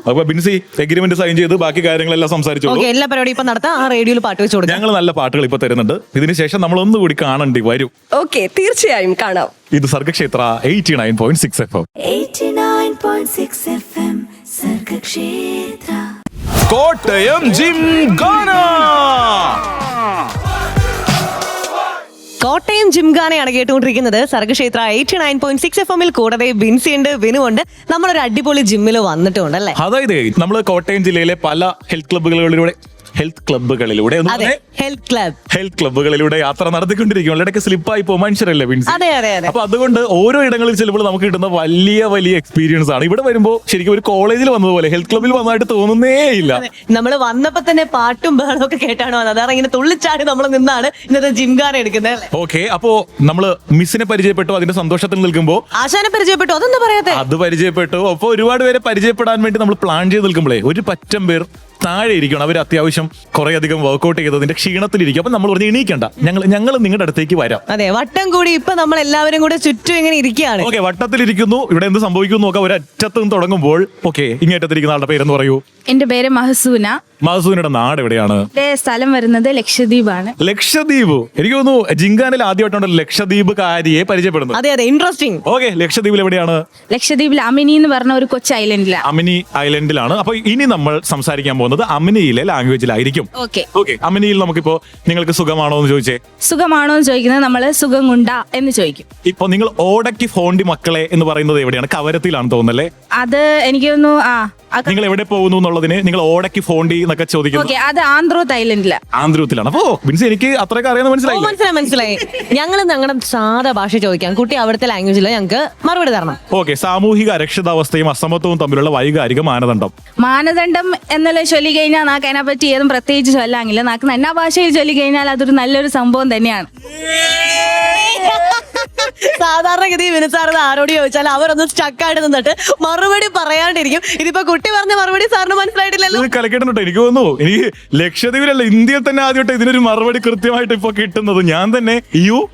അപ്പൊ ബിൻസി എഗ്രിമെന്റ് സൈൻ ചെയ്ത് ബാക്കി കാര്യങ്ങളെല്ലാം സംസാരിച്ചോളൂ. എല്ലാ പരിപാടിയും ഇപ്പൊ നടത്താം. ആ റേഡിയോയിൽ പാട്ട് വെച്ച് കൊടുക്കാം. ഞങ്ങൾ നല്ല പാട്ടുകൾ ഇപ്പൊ തരുന്നുണ്ട്. ഇതിനുശേഷം നമ്മൾ ഒന്നുകൂടി കാണേണ്ടി വരും. ഓക്കെ, തീർച്ചയായും കാണാം. ഇത് സർഗക്ഷേത്ര 89.6 FM. 89.6 FM സർഗക്ഷേത്ര. കോട്ടയം ജിംഖാന. കോട്ടയം ജിംഖാനയാണ് കേട്ടുകൊണ്ടിരിക്കുന്നത്. സർഗക്ഷേത്ര 89.6 FM കൂടാതെ ബിൻസി ഉണ്ട്, വിനു ഉണ്ട്. നമ്മളൊരു അടിപൊളി ജിമ്മിൽ വന്നിട്ടുണ്ട് അല്ലേ? അതായത് നമ്മൾ കോട്ടയം ജില്ലയിലെ പല ഹെൽത്ത് ക്ലബ്ബുകളിലൂടെ യാത്ര നടത്തിക്കൊണ്ടിരിക്കും. ഇടയ്ക്ക് സ്ലിപ്പായി പോകും മനുഷ്യരല്ലേ ബിൻസി? അതെ, അതെ, അതെ. അപ്പൊ അതുകൊണ്ട് ഓരോ ഇടങ്ങളിൽ ചെല്ലുമ്പോൾ നമുക്ക് കിട്ടുന്ന വലിയ വലിയ എക്സ്പീരിയൻസ് ആണ്. ഇവിടെ വരുമ്പോൾ ശരിക്കും ഒരു കോളേജിൽ വന്നതുപോലെ, ഹെൽത്ത് ക്ലബ്ബിൽ വന്നതായിട്ട് തോന്നുന്നേ ഇല്ല. നമ്മൾ വന്നപ്പോ തന്നെ പാട്ടും ബഹളവും ഒക്കെ കേട്ടാണ് വന്നത്. അതാണ് ഇങ്ങനെ തുള്ളിച്ചാടി നമ്മൾ നിന്നാണ് ഇന്നത്തെ ജിംഖാന എടുക്കുന്നത്. ഓക്കെ, അപ്പോ നമ്മള് മിസ്സിനെ പരിചയപ്പെട്ടു, അതിന്റെ സന്തോഷത്തിൽ നിൽക്കുമ്പോൾ ആശാനെ പരിചയപ്പെട്ടു. അതെന്താ പറയാത്തെ? അത് പരിചയപ്പെട്ടു. അപ്പൊ ഒരുപാട് പേരെ പരിചയപ്പെടാൻ വേണ്ടി നമ്മൾ പ്ലാൻ ചെയ്ത് നിൽക്കുമ്പോഴേ ഒരു പറ്റം പേർ താഴെ ഇരിക്കണം. അവർ അത്യാവശ്യം കുറെ അധികം വർക്ക്ഔട്ട് ചെയ്തതിന്റെ ക്ഷീണത്തിലിരിക്കും. അപ്പൊ നമ്മൾ പറഞ്ഞ് എണീക്കണ്ട, ഞങ്ങൾ നിങ്ങളുടെ അടുത്തേക്ക് വരാം. അതെ, വട്ടം കൂടി ഇപ്പൊ നമ്മൾ എല്ലാവരും കൂടെ ചുറ്റും ഇങ്ങനെ ഇരിക്കുകയാണ്. ഓക്കെ, വട്ടത്തിലിരിക്കുന്നു. ഇവിടെ എന്ത് സംഭവിക്കുന്നു നോക്കാം. ഒരറ്റത്ത് നിന്ന് തുടങ്ങുമ്പോൾ ഓക്കെ, ഇങ്ങേറ്റത്തിരിക്കുന്ന ആളുടെ പേരെന്ന് പറയൂ. എന്റെ പേര് മഹസൂന. മഹസൂനയുടെ നാട് എവിടെയാണ്? എന്റെ സ്ഥലം വരുന്നത് ലക്ഷദ്വീപാണ്. ലക്ഷദ്വീപ്. എനിക്ക് തോന്നുന്നു ജിംഖാനയിൽ ആദ്യമായിട്ടാണ് ലക്ഷദ്വീപ് കാരിയെ പരിചയപ്പെടുന്നത്. അതെ, അതെ, ഇൻട്രസ്റ്റിംഗ്. ഓക്കെ, ലക്ഷദ്വീപിൽ എവിടെയാണ്? ലക്ഷദ്വീപിൽ അമിനി എന്ന് പറഞ്ഞ ഒരു കൊച്ചു ഐലൻഡിലാണ്. അമിനി ഐലൻഡിലാണ്. അപ്പൊ ഇനി നമ്മൾ സംസാരിക്കാൻ പോകുന്നത് അമിനിയിലെ ലാംഗ്വേജിലായിരിക്കും. ഓക്കെ, അമിനിയിൽ നമുക്കിപ്പോ നിങ്ങൾക്ക് സുഖമാണോ എന്ന് ചോദിച്ചേ. സുഖമാണോ എന്ന് ചോദിക്കുന്നത് നമ്മള് സുഖം കൊണ്ടാ എന്ന് ചോദിക്കും. ഇപ്പൊ നിങ്ങൾ ഓടക്കി ഫോണ്ടി മക്കളെ എന്ന് പറയുന്നത് എവിടെയാണ്? കവരത്തിലാണ് തോന്നുന്നല്ലേ? അത് എനിക്ക് തോന്നുന്നു. നിങ്ങൾ എവിടെ പോകുന്നു എന്നുള്ളതിന് നിങ്ങൾ ഓടക്കി ഫോണ്ടി എന്നൊക്കെ ചോദിക്കുന്നു. ഓക്കെ, അത് ആന്ധ്രോ തായ്ലൻഡിലാ. ആന്ധ്രത്തിലാണ്. അപ്പോ ബിൻസി എനിക്ക് അത്രയൊക്കെ അറിയാമെന്ന് മനസ്സിലായി. മനസ്സിലായി. ഞങ്ങൾ ഞങ്ങളുടെ സാധാ ഭാഷ ചോദിക്കാം, കുട്ടി അവിടുത്തെ ലാംഗ്വേജിൽ ഞങ്ങൾക്ക് മറുപടി തരണം. ഓക്കെ, സാമൂഹിക അരക്ഷിതാവസ്ഥയും അസമത്വവും തമ്മിലുള്ള വൈകാരിക മാനദണ്ഡം. മാനദണ്ഡം എന്നുള്ള ചൊല്ലി കഴിഞ്ഞാൽ നാക്ക് അതിനെ പറ്റി ഏതും പ്രത്യേകിച്ച് ചൊല്ലാങ്ങില്ല. നാക്ക് എന്നാ ഭാഷയിൽ ചൊല്ലി കഴിഞ്ഞാൽ അതൊരു നല്ലൊരു സംഭവം തന്നെയാണ്. സാധാരണഗതി വിനുസാറിന് ആരോട് ചോദിച്ചാൽ അവരൊന്ന് സ്റ്റക്കായിട്ട് നിന്നിട്ട് മറുപടി പറയാണ്ടിരിക്കും. ഇതിപ്പോ കുട്ടി പറഞ്ഞ മറുപടി സാറിന് മനസ്സിലായിട്ടില്ലല്ലോ. ഇത് കലക്കിട്ടുണ്ട്. എനിക്ക് തോന്നുന്നു എനിക്ക് ലക്ഷദ്വീപിലല്ല ഇന്ത്യയിൽ തന്നെ ആദ്യമായിട്ട് ഇതിനൊരു മറുപടി കൃത്യമായിട്ട് ഇപ്പൊ കിട്ടുന്നത്. ഞാൻ തന്നെ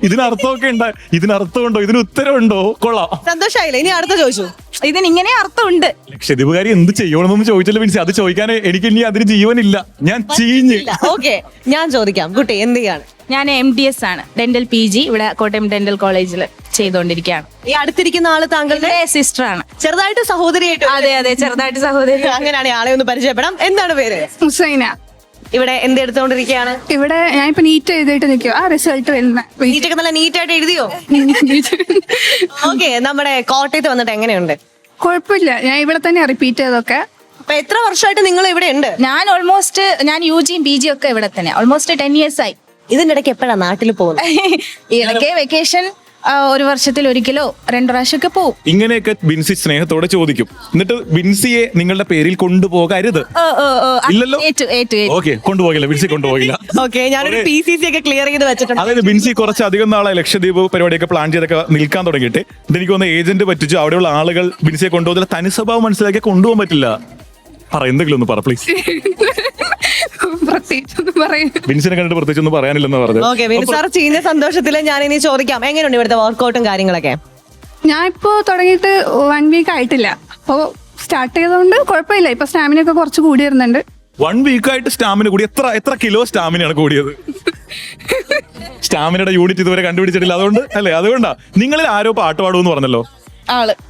ഇതിനർത്ഥമൊക്കെ ഉണ്ട്, ഇതിനർത്ഥമുണ്ടോ, ഇതിന് ഉത്തരവുണ്ടോ? കൊള്ളാം, സന്തോഷായില്ലേ? ഇനി അടുത്ത ചോദിച്ചു. ഇതിനിങ്ങനെ അർത്ഥമുണ്ട്. ലക്ഷദ്വീപുകാരി എന്ത് ചെയ്യണമെന്നൊന്നും ചോദിച്ചല്ലോ ബിൻസി. അത് ചോദിക്കാൻ എനിക്ക് ഇനി അതിന് ജീവനില്ല. ഞാൻ ചീഞ്ഞ്. ഓക്കെ, ഞാൻ ചോദിക്കാം, കുട്ടി എന്ത് ചെയ്യാണ്? ഞാൻ MDS ആണ്, ഡെന്റൽ PG ഇവിടെ കോട്ടയം ഡെന്റൽ കോളേജിൽ ചെയ്തുകൊണ്ടിരിക്കുകയാണ്. ഈ അടുത്തിരിക്കുന്ന ആള് താങ്കളുടെ സിസ്റ്റർ ആണ്. ചെറുതായിട്ട് സഹോദരിയായിട്ട്. അതെ, ചെറുതായിട്ട് സഹോദരി. അങ്ങനെയാണ് ആളെ ഒന്ന് പരിചയപ്പെടാം. എന്താണ് പേര്? മുസൈന. ഇവിടെ എന്ത് എടുത്തോണ്ടിരിക്കുകയാണ്? ഇവിടെ ഞാനിപ്പോ നീറ്റ് എഴുതിയിട്ട് നിൽക്കുക. ആ റിസൾട്ട് വരുന്ന നീറ്റൊക്കെ നല്ല നീറ്റായിട്ട് എഴുതിയോ? ഓക്കെ, നമ്മുടെ കോട്ടയത്ത് വന്നിട്ട് എങ്ങനെയുണ്ട്? കുഴപ്പമില്ല, ഞാൻ ഇവിടെ തന്നെ റിപ്പീറ്റ് ചെയ്തൊക്കെ. അപ്പൊ എത്ര വർഷമായിട്ട് നിങ്ങൾ ഇവിടെ ഉണ്ട്? ഞാൻ UG PG ഒക്കെ ഇവിടെ തന്നെ ഓൾമോസ്റ്റ് 10 years ആയി. ഇതിന്റെ ഇടയ്ക്ക് എപ്പോഴാ നാട്ടിൽ പോകുന്നത്? ഇടയ്ക്ക് വെക്കേഷൻ ഒരു വർഷത്തിൽ ഒരിക്കലോ 2 പ്രാവശ്യമൊക്കെ പോവും. ഇങ്ങനെയൊക്കെ ബിൻസി സ്നേഹത്തോടെ ചോദിക്കും. എന്നിട്ട് ബിൻസിയെ നിങ്ങളുടെ പേരിൽ കൊണ്ടുപോകരുത്. ഇല്ലല്ലോ. ഓക്കെ, കൊണ്ടുപോകില്ല, ബിൻസി കൊണ്ടുപോകില്ല. ഓക്കെ, ഞാനൊരു PCC ഒക്കെ ക്ലിയർ ചെയ്ത് വെച്ചിട്ടുണ്ട്. അതായത് ബിൻസി കുറച്ച് അധികം നാളായി ലക്ഷദ്വീപ് പരിപാടിയൊക്കെ പ്ലാൻ ചെയ്തൊക്കെ നിൽക്കാൻ തുടങ്ങിയിട്ട് എനിക്ക് തോന്നുന്നു ഏജന്റ് പറ്റിച്ചു അവിടെയുള്ള ആളുകൾ ബിൻസിയെ കൊണ്ടുപോകുന്നില്ല. തനി സ്വഭാവം മനസ്സിലാക്കി കൊണ്ടുപോകാൻ പറ്റില്ല. പറ, എന്തെങ്കിലും ഒന്ന് പറ പ്ലീസ്. പ്രത്യേകിച്ചൊന്നും പറയും. ബിൻസിനെ കണ്ടിട്ട് പ്രത്യേകിച്ച് ഒന്നും പറയാനില്ലെന്ന് പറഞ്ഞു. ഓക്കെ, സാർ ചെയ്യുന്ന സന്തോഷത്തില് ഞാൻ ഇനി ചോദിക്കാം, എങ്ങനെയുണ്ട് ഇവിടുത്തെ വർക്കൗട്ടും കാര്യങ്ങളൊക്കെ? ഞാൻ ഇപ്പോ തുടങ്ങിയിട്ട് 1 week ആയിട്ടില്ല. അപ്പോ സ്റ്റാർട്ട് ചെയ്തതുകൊണ്ട് കുഴപ്പമില്ല. ഇപ്പൊ സ്റ്റാമിന ഒക്കെ കുറച്ച് കൂടി വരുന്നുണ്ട്. 1 week ആയിട്ട് സ്റ്റാമിന കൂടി. എത്ര കിലോ സ്റ്റാമിനയാണ് കൂടിയത്? സ്റ്റാമിനയുടെ യൂണിറ്റ് ഇതുവരെ കണ്ടുപിടിച്ചിട്ടില്ല. അതുകൊണ്ട് അല്ലേ? അതുകൊണ്ടാ. നിങ്ങളിൽ ആരോ പാട്ട് പാടുമെന്ന് പറഞ്ഞല്ലോ.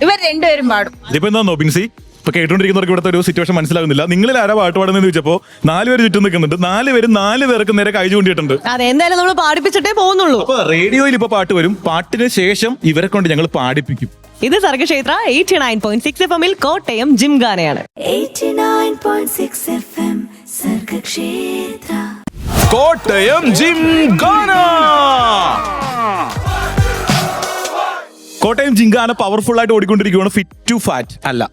ഇവർ രണ്ടുപേരും പാടും. ഇതിപ്പോ എന്താണോ ബിൻസി, ഇപ്പൊ കേട്ടോണ്ടിരിക്കുന്നവർക്ക് ഇവിടുത്തെ ഒരു സിറ്റുവേഷൻ മനസ്സിലാകുന്നില്ല. നിങ്ങളിൽ ആരാ പാട്ട് പാടുന്നതെന്ന് ചോദിച്ചപ്പോ 4 പേര് ചുറ്റും നിൽക്കുന്നുണ്ട്. 4 പേർക്ക് നേരെ കൈ ചൂണ്ടിയിട്ടുണ്ട്. അതെ, എന്തായാലും നമ്മൾ പാടിപ്പിച്ചിട്ടേ പോകുന്നുള്ളൂ. അപ്പൊ റേഡിയോയിൽ ഇപ്പൊ പാട്ട് വരും. പാട്ടിന് ശേഷം ഇവരെ കൊണ്ട് ഞങ്ങൾ പാടിപ്പിക്കും. ഇത് സർഗക്ഷേത്ര 89.6 FM കോട്ടയം ജിംഖാനയാണ്. 89.6 FM സർഗക്ഷേത്ര കോട്ടയം ജിംഖാന. കോട്ടയം ജിംഖാന പവർഫുൾ ആയിട്ട് ഓടിക്കൊണ്ടിരിക്കുകയാണ്. ഫിറ്റ് ടു ഫാറ്റ് അല്ല.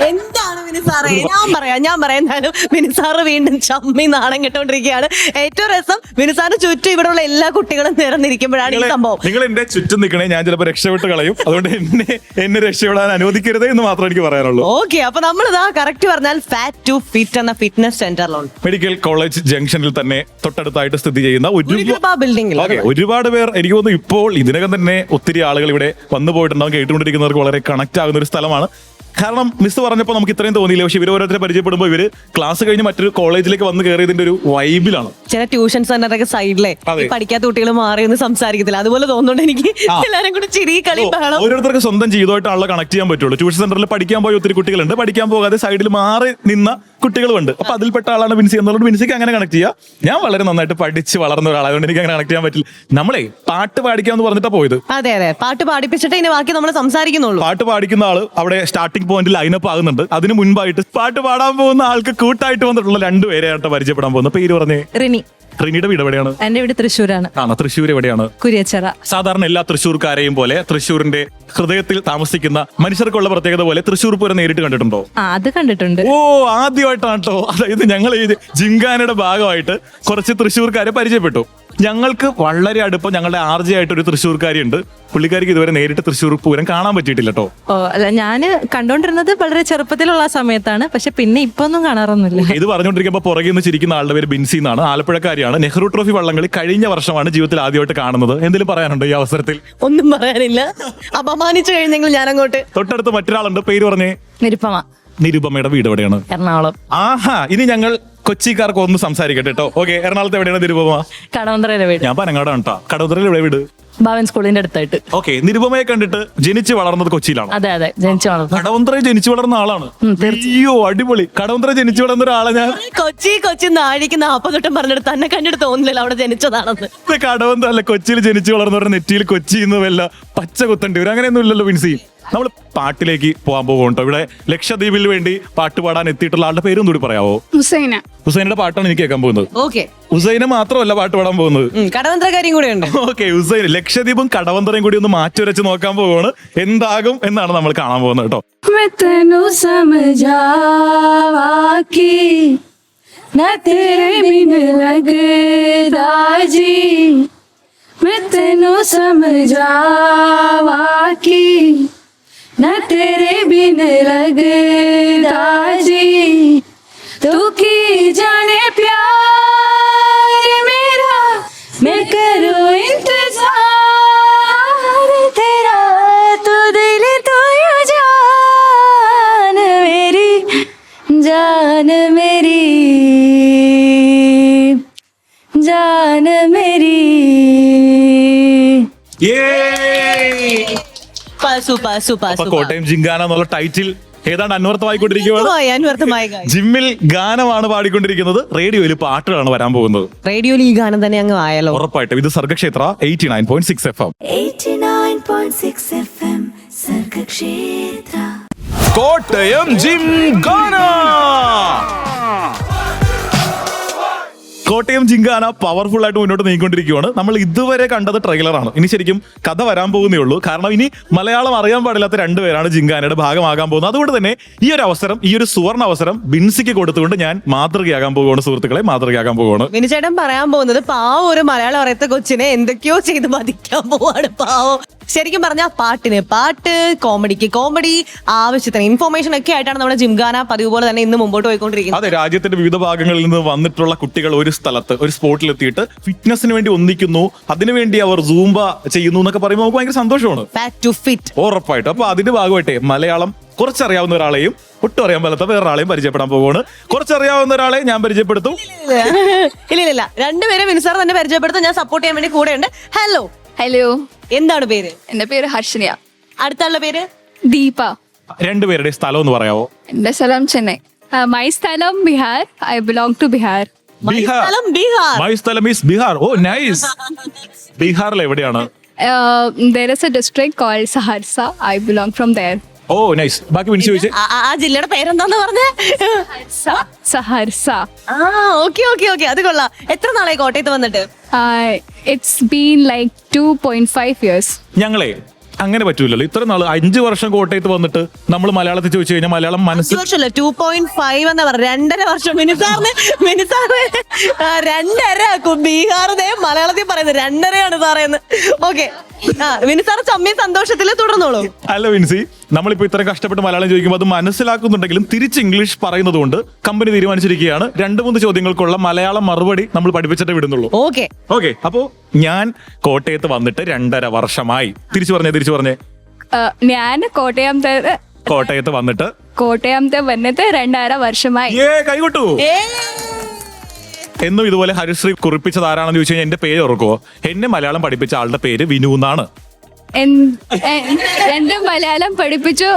എന്താണ് മിനിസാറേ? ഞാൻ പറയാം എന്തായാലും മിനിസാറ് വീണ്ടും ചമ്മി നാണം കെട്ടോണ്ടിരിക്കുകയാണ്. ഏറ്റവും രസം മിനിസാറിന് ചുറ്റും ഇവിടെയുള്ള എല്ലാ കുട്ടികളും നിറഞ്ഞിരിക്കുമ്പോഴാണ് ഈ സംഭവം. നിങ്ങൾ എന്റെ ചുറ്റും നിൽക്കണേ, ഞാൻ ചിലപ്പോൾ രക്ഷപ്പെട്ട് കളയും. അതുകൊണ്ട് എന്നെ രക്ഷപ്പെടാൻ അനുവദിക്കരുത് എന്ന് മാത്രമേ എനിക്ക് പറയാനുള്ളൂ. ഓക്കെ, അപ്പൊ നമ്മളിതാ കറക്റ്റ് പറഞ്ഞാൽ ഫാറ്റ് ടു ഫിറ്റ് എന്ന ഫിറ്റ്നസ് സെന്ററിലുണ്ട്. മെഡിക്കൽ കോളേജ് ജംഗ്ഷനിൽ തന്നെ തൊട്ടടുത്തായിട്ട് സ്ഥിതി ചെയ്യുന്ന ബിൽഡിംഗിൽ ഒരുപാട് പേർ, എനിക്ക് തോന്നുന്നു ഇപ്പോൾ ഇതിനകം തന്നെ ഒത്തിരി ആളുകൾ ഇവിടെ വന്നു പോയിട്ടുണ്ടാവും. കേട്ടുകൊണ്ടിരിക്കുന്നവർക്ക് വളരെ കണക്ട് ആകുന്ന ഒരു സ്ഥലമാണ്. കാരണം മിസ് പറഞ്ഞപ്പോൾ നമുക്ക് ഇത്രയും തോന്നിയില്ല. പക്ഷെ ഇവർ ഓരോരുത്തരെ പരിചയപ്പെടുമ്പോൾ ഇവര് ക്ലാസ് കഴിഞ്ഞ് മറ്റൊരു കോളേജിലേക്ക് വന്ന് കയറിയതിന്റെ ഒരു വൈബിലാണ്. ചില ട്യൂഷൻ സെന്ററൊക്കെ സൈഡിലെ പഠിക്കാത്ത കുട്ടികൾ മാറി ഒന്ന് സംസാരിക്കത്തില്ല, അതുപോലെ തോന്നുന്നുണ്ട് എനിക്ക്. എല്ലാരും കൂടെ ചിരി കളി ബഹളം. ഓരോരുത്തർക്ക് സ്വന്തം ജീവിതമായിട്ടാണല്ലോ കണക്ട് ചെയ്യാൻ പറ്റുള്ളൂ. ട്യൂഷൻ സെന്ററിൽ പഠിക്കാൻ പോയ ഒത്തിരി കുട്ടികളുണ്ട്, പഠിക്കാൻ പോകാതെ സൈഡിൽ മാറി നിന്ന കുട്ടികളുമുണ്ട്. അപ്പൊ അതിൽപ്പെട്ട ആളാണ് ബിൻസി എന്നുള്ളത്. ബിൻസിക്ക് അങ്ങനെ കണക്ട് ചെയ്യാം. ഞാൻ വളരെ നന്നായിട്ട് പഠിച്ച് വളർന്ന ഒരാളായതുകൊണ്ട് എനിക്ക് അങ്ങനെ കണക്ട് ചെയ്യാൻ പറ്റില്ല. നമ്മളെ പാട്ട് പാടിക്കാമെന്ന് പറഞ്ഞിട്ടാ പോയത്. അതെ, പാട്ട് പാടിപ്പിച്ചിട്ട് ഇനി ബാക്കി നമ്മൾ സംസാരിക്കുന്നുള്ളൂ. പാട്ട് പാടിക്കുന്ന ആള് അവിടെ സ്റ്റാർട്ടിംഗ് പോയിന്റിൽ ലൈനപ്പ് ആകുന്നുണ്ട്. അതിന് മുൻപായിട്ട് പാട്ട് പാടാൻ പോകുന്ന ആൾക്ക് കൂട്ടായിട്ട് വന്നിട്ടുള്ള 2 പേരെയായിട്ട് പരിചയപ്പെടാൻ പോകുന്നത്. പേര് പറഞ്ഞേ. റിനിയുടെ വീട് എവിടെയാണ്? എന്റെ വീട് തൃശ്ശൂരാണ്. തൃശ്ശൂർ എവിടെയാണ്? കുരിയച്ചിറ. സാധാരണ എല്ലാ തൃശ്ശൂർക്കാരെയും പോലെ തൃശ്ശൂരിന്റെ ഹൃദയത്തിൽ താമസിക്കുന്ന മനുഷ്യർക്കുള്ള പ്രത്യേകത പോലെ തൃശ്ശൂർ പൂരം നേരിട്ട് കണ്ടിട്ടുണ്ടോ? അത് കണ്ടിട്ടുണ്ട്. ഓ, ആദ്യമായിട്ടാണ് കേട്ടോ. അതായത് ഞങ്ങൾ ഈ ജിംഖാനയുടെ ഭാഗമായിട്ട് കുറച്ച് തൃശ്ശൂർക്കാരെ പരിചയപ്പെട്ടു. ഞങ്ങൾക്ക് വളരെ അടുപ്പം ഞങ്ങളുടെ ആർജയായിട്ട് ഒരു തൃശ്ശൂർക്കാരിയുണ്ട്. പുള്ളിക്കാരിക്ക് ഇതുവരെ നേരിട്ട് തൃശ്ശൂർ പൂരം കാണാൻ പറ്റിയിട്ടില്ല കേട്ടോ. അല്ല, ഞാൻ കണ്ടോണ്ടിരുന്നത് വളരെ ചെറുപ്പത്തിലുള്ള സമയത്താണ്. പക്ഷെ പിന്നെ ഇപ്പൊ ഒന്നും കാണാറൊന്നുമില്ല. ഇത് പറഞ്ഞുകൊണ്ടിരിക്കുമ്പോൾ പുറകെ നിന്ന് ചിരിക്കുന്ന ആളുടെ പേര് ബിൻസി എന്നാണ്. ആലപ്പുഴക്കാരിയാണ്. നെഹ്റു ട്രോഫി വള്ളംകളി കഴിഞ്ഞ വർഷമാണ് ജീവിതത്തിൽ ആദ്യമായിട്ട് കാണുന്നത്. എന്തെങ്കിലും പറയാനുണ്ടോ ഈ അവസരത്തിൽ? ഒന്നും പറയാനില്ല. അപമാനിച്ചു കഴിഞ്ഞെങ്കിൽ ഞാൻ അങ്ങോട്ട്. തൊട്ടടുത്ത് മറ്റൊരാളുണ്ട്. പേര് പറഞ്ഞേ. നിരുപമയുടെ വീട് എവിടെയാണ്? എറണാകുളം. ആഹാ, ഇനി ഞങ്ങൾ കൊച്ചിക്കാർക്ക് ഒന്ന് സംസാരിക്കട്ടെ കേട്ടോ. ഓക്കെ, എറണാകുളത്ത് എവിടെയാണ് നിരുപമ? കടവന്ത്രയിലെ വീട്. ഞാൻ പനങ്ങാടാണ് കേട്ടോ. കടവന്ത്രയിൽ എവിടെ വീട്? ഭാവൻ സ്കൂളിന്റെ അടുത്തായിട്ട്. ഓക്കെ, നിരുപമയെ കണ്ടിട്ട് ജനിച്ചു വളർന്നത് കൊച്ചിയിലാണ്? അതെ, ജനിച്ചു വളർന്നത്. കടവന്ത്രയിൽ ജനിച്ചു വളർന്ന ആളാണ്. അയ്യോ, അടിപൊളി. കടവന്ത്രയിൽ ജനിച്ചു വളർന്ന ഒരാളെ ഞാൻ കൊച്ചി നാഴിക്ക് 40 തൊട്ടം പറഞ്ഞിട്ട് തന്നെ കണ്ടിട്ട് തോന്നുന്നില്ല അവിടെ ജനിച്ചതാണെന്ന്. കടവന്ത്ര അല്ല, കൊച്ചിയിൽ ജനിച്ചു വളർന്നവരുടെ നെറ്റിയിൽ കൊച്ചി എന്ന് വല്ല പച്ച കുത്തണ്ടി വരും. അങ്ങനെയൊന്നും ഇല്ലല്ലോ ബിൻസി. നമ്മൾ പാട്ടിലേക്ക് പോകാൻ പോകും കേട്ടോ. ഇവിടെ ലക്ഷദ്വീപിൽ വേണ്ടി പാട്ട് പാടാൻ എത്തിയിട്ടുള്ള ആളുടെ പേരും കൂടി പറയാവോ? ഹുസൈന. ഹുസൈനയുടെ പാട്ടാണ് എനിക്ക് കേൾക്കാൻ പോകുന്നത്. ഓക്കെ, ഹുസൈന മാത്രമല്ല പാട്ട് പാടാൻ പോകുന്നത്. കടവന്ത്രക്കാരിയും കൂടെ ഉണ്ട്. ഓക്കെ, ഹുസൈൻ ലക്ഷദ്വീപും കടവന്തറയും കൂടി ഒന്ന് മാറ്റി വരച്ച് നോക്കാൻ പോവാണ്. എന്താകും എന്നാണ് നമ്മൾ കാണാൻ പോകുന്നത് കേട്ടോ. मैं तेनू समझावा कि ना तेरे बिन लगदा जी, मैं तेनू समझावा कि ना तेरे बिन लगदा जी, तू की जाने प्यार मेरा, मैं करूँ इंतजार तेरा, तू दिल तो यू जान मेरी, जान मेरी, जान मेरी. സൂപ്പർ സൂപ്പർ അപ്പൊ കോട്ടയം ജിങ്കാന എന്നുള്ള ടൈറ്റിൽ ഏതാണ്ട് അന്വർത്ഥമായിക്കൊണ്ടിരിക്കുകയാണ്. അന്വർത്ഥമായ കാര്യം. ജിമ്മിൽ ഗാനമാണ് പാടിക്കൊണ്ടിരിക്കുന്നത്, റേഡിയോയിൽ പാട്ടുകളാണ് വരാൻ പോകുന്നത്. റേഡിയോയിൽ ഈ ഗാനം തന്നെ അങ്ങ് ആയാലോ? ഉറപ്പായിട്ടും. ഇത് Sargakshetra 89.6 FM. 89.6 FM Sargakshetra. Kottayam Gymkhana. Kottayam Gymkhana powerful ആയിട്ട് മുന്നോട്ട് നീങ്ങിക്കൊണ്ടിരിക്കുകയാണ്. നമ്മൾ ഇതുവരെ കണ്ടത് ട്രെയിലറാണ്. ഇനി ശരിക്കും കഥ വരാൻ പോകുന്നേ ഉള്ളൂ. കാരണം ഇനി മലയാളം അറിയാൻ പാടില്ലാത്ത രണ്ടുപേരാണ് ജിങ്കാനയുടെ ഭാഗമാകാൻ പോകുന്നത്. അതുകൊണ്ട് തന്നെ ഈ ഒരു അവസരം, ഈ ഒരു സുവർണ അവസരം ബിൻസിക്ക് കൊടുത്തുകൊണ്ട് ഞാൻ മാതൃകയാകാൻ പോകുകയാണ്. സുഹൃത്തുക്കളെ, മാതൃകയാകാൻ പോകുകയാണ്. വിനുചേട്ടൻ പറയാൻ പോകുന്നത് പാവം ഒരു മലയാളം അറിയാത്ത കൊച്ചിനെ എന്തൊക്കെയോ ചെയ്ത് മതിക്കാൻ പോവാണ്. പാവം. ശരിക്കും പറഞ്ഞാൽ പാട്ടിന് പാട്ട്, കോമഡിക്ക് കോമഡി, ആവശ്യത്തിന് ഇൻഫോർമേഷൻ ഒക്കെ ആയിട്ടാണ് നമ്മുടെ ജിംഖാന പതിവ് പോലെ തന്നെ ഇന്ന് മുമ്പോട്ട് പോയിക്കൊണ്ടിരിക്കുന്നത്. അതെ, രാജ്യത്തിന്റെ വിവിധ ഭാഗങ്ങളിൽ നിന്ന് വന്നിട്ടുള്ള കുട്ടികൾ ഒരു സ്ഥലത്ത് ഒരു സ്പോട്ടിൽ എത്തിയിട്ട് ഫിറ്റ്നസിന് വേണ്ടി ഒന്നിക്കുന്നു, അതിനുവേണ്ടി അവർ സൂംബ ചെയ്യുന്നു എന്നൊക്കെ പറയുമ്പോൾ നമുക്ക് ഭയങ്കര സന്തോഷമാണ്. Fat to fit. ഉറപ്പായിട്ടും. അപ്പൊ അതിന്റെ ഭാഗമായിട്ടേ മലയാളം കുറച്ചറിയാവുന്ന ഒരാളെയും ഒട്ടും അറിയാൻ പാടാത്ത വേറൊരാളെയും പരിചയപ്പെടാൻ പോവുകയാണ്. കുറച്ചറിയാവുന്ന ഒരാളെ ഞാൻ പരിചയപ്പെടുത്തും. ഇല്ല, രണ്ടുപേരെ വിനുസാർ തന്നെ പരിചയപ്പെടുത്തും. ഞാൻ സപ്പോർട്ട് ചെയ്യാൻ വേണ്ടി കൂടെ ഉണ്ട്. ഹലോ. ഹലോ, എന്താണ് പേര്? എന്റെ പേര് ഹർഷനിയ. അടുത്ത ആളുടെ പേര് ദീപ. രണ്ടുപേരുടെ സ്ഥലം ഒന്ന് പറയാവോ? എന്റെ സ്ഥലം ചെന്നൈ. മൈ സ്ഥലം Bihar. I belong to Bihar. സ്ഥലം ബീഹാർ. മൈ സ്ഥലം ഈസ് ബീഹാർ. Oh nice. ബീഹാറിൽ എവിടെയാണ്? There is a district called Saharsa. I belong from there. ഓ നൈസ്. ബാക്കി വിളിച്ചു ചോദിച്ചേ. ആ ജില്ലയുടെ പേരെന്താന്ന് പറഞ്ഞേ? Saharsa. ഓക്കെ. അത് കൊള്ളാം. എത്ര നാളായി കോട്ടയത്ത് വന്നിട്ട്? It's been like 2.5 years. ഞങ്ങളെ അങ്ങനെ പറ്റൂലല്ലോ. ഇത്ര നാള് 5 വർഷം കോട്ടയത്ത് വന്നിട്ട് നമ്മൾ മലയാളത്തിൽ ചോദിച്ചു കഴിഞ്ഞാൽ മലയാളം മനസ്സിൽ 2.5 എന്ന് പറഞ്ഞ 2.5 വർഷം. മിനിസാറിന് 2.5. ബീഹാറിനെ മലയാളത്തിൽ പറയുന്നത് 2.5 സാറേന്ന്. ഓക്കെ, മിനിസാർ ചമ്മയും സന്തോഷത്തിൽ തുടർന്നോളൂ. അല്ല വിൻസി, നമ്മളിപ്പോ ഇത്ര കഷ്ടപ്പെട്ട് മലയാളം ചോദിക്കുമ്പോൾ അത് മനസ്സിലാക്കുന്നുണ്ടെങ്കിലും തിരിച്ച് ഇംഗ്ലീഷ് പറയുന്നത് കൊണ്ട് കമ്പനി തീരുമാനിച്ചിരിക്കുകയാണ് 2-3 ചോദ്യങ്ങൾക്കുള്ള മലയാളം മറുപടി നമ്മൾ പഠിപ്പിച്ചിട്ടേ വിടുന്നുള്ളൂ. ഓക്കെ. അപ്പോ ഞാൻ കോട്ടയത്ത് വന്നിട്ട് 2.5 വർഷമായി. തിരിച്ചു പറഞ്ഞേ. ഞാൻ കോട്ടയത്ത് വന്നിട്ട് 2.5 വർഷമായി. കൈകൊട്ടു. എന്നും ഇതുപോലെ ഹരിശ്രീ കുറിപ്പിച്ചത് ആരാണെന്ന് ചോദിച്ചു കഴിഞ്ഞാൽ എന്റെ പേര് ഓർക്കുവോ? എന്നെ മലയാളം പഠിപ്പിച്ച ആളുടെ പേര് വിനു എന്നാണ്. എന്റെ മലയാളം പഠിപ്പിച്ചു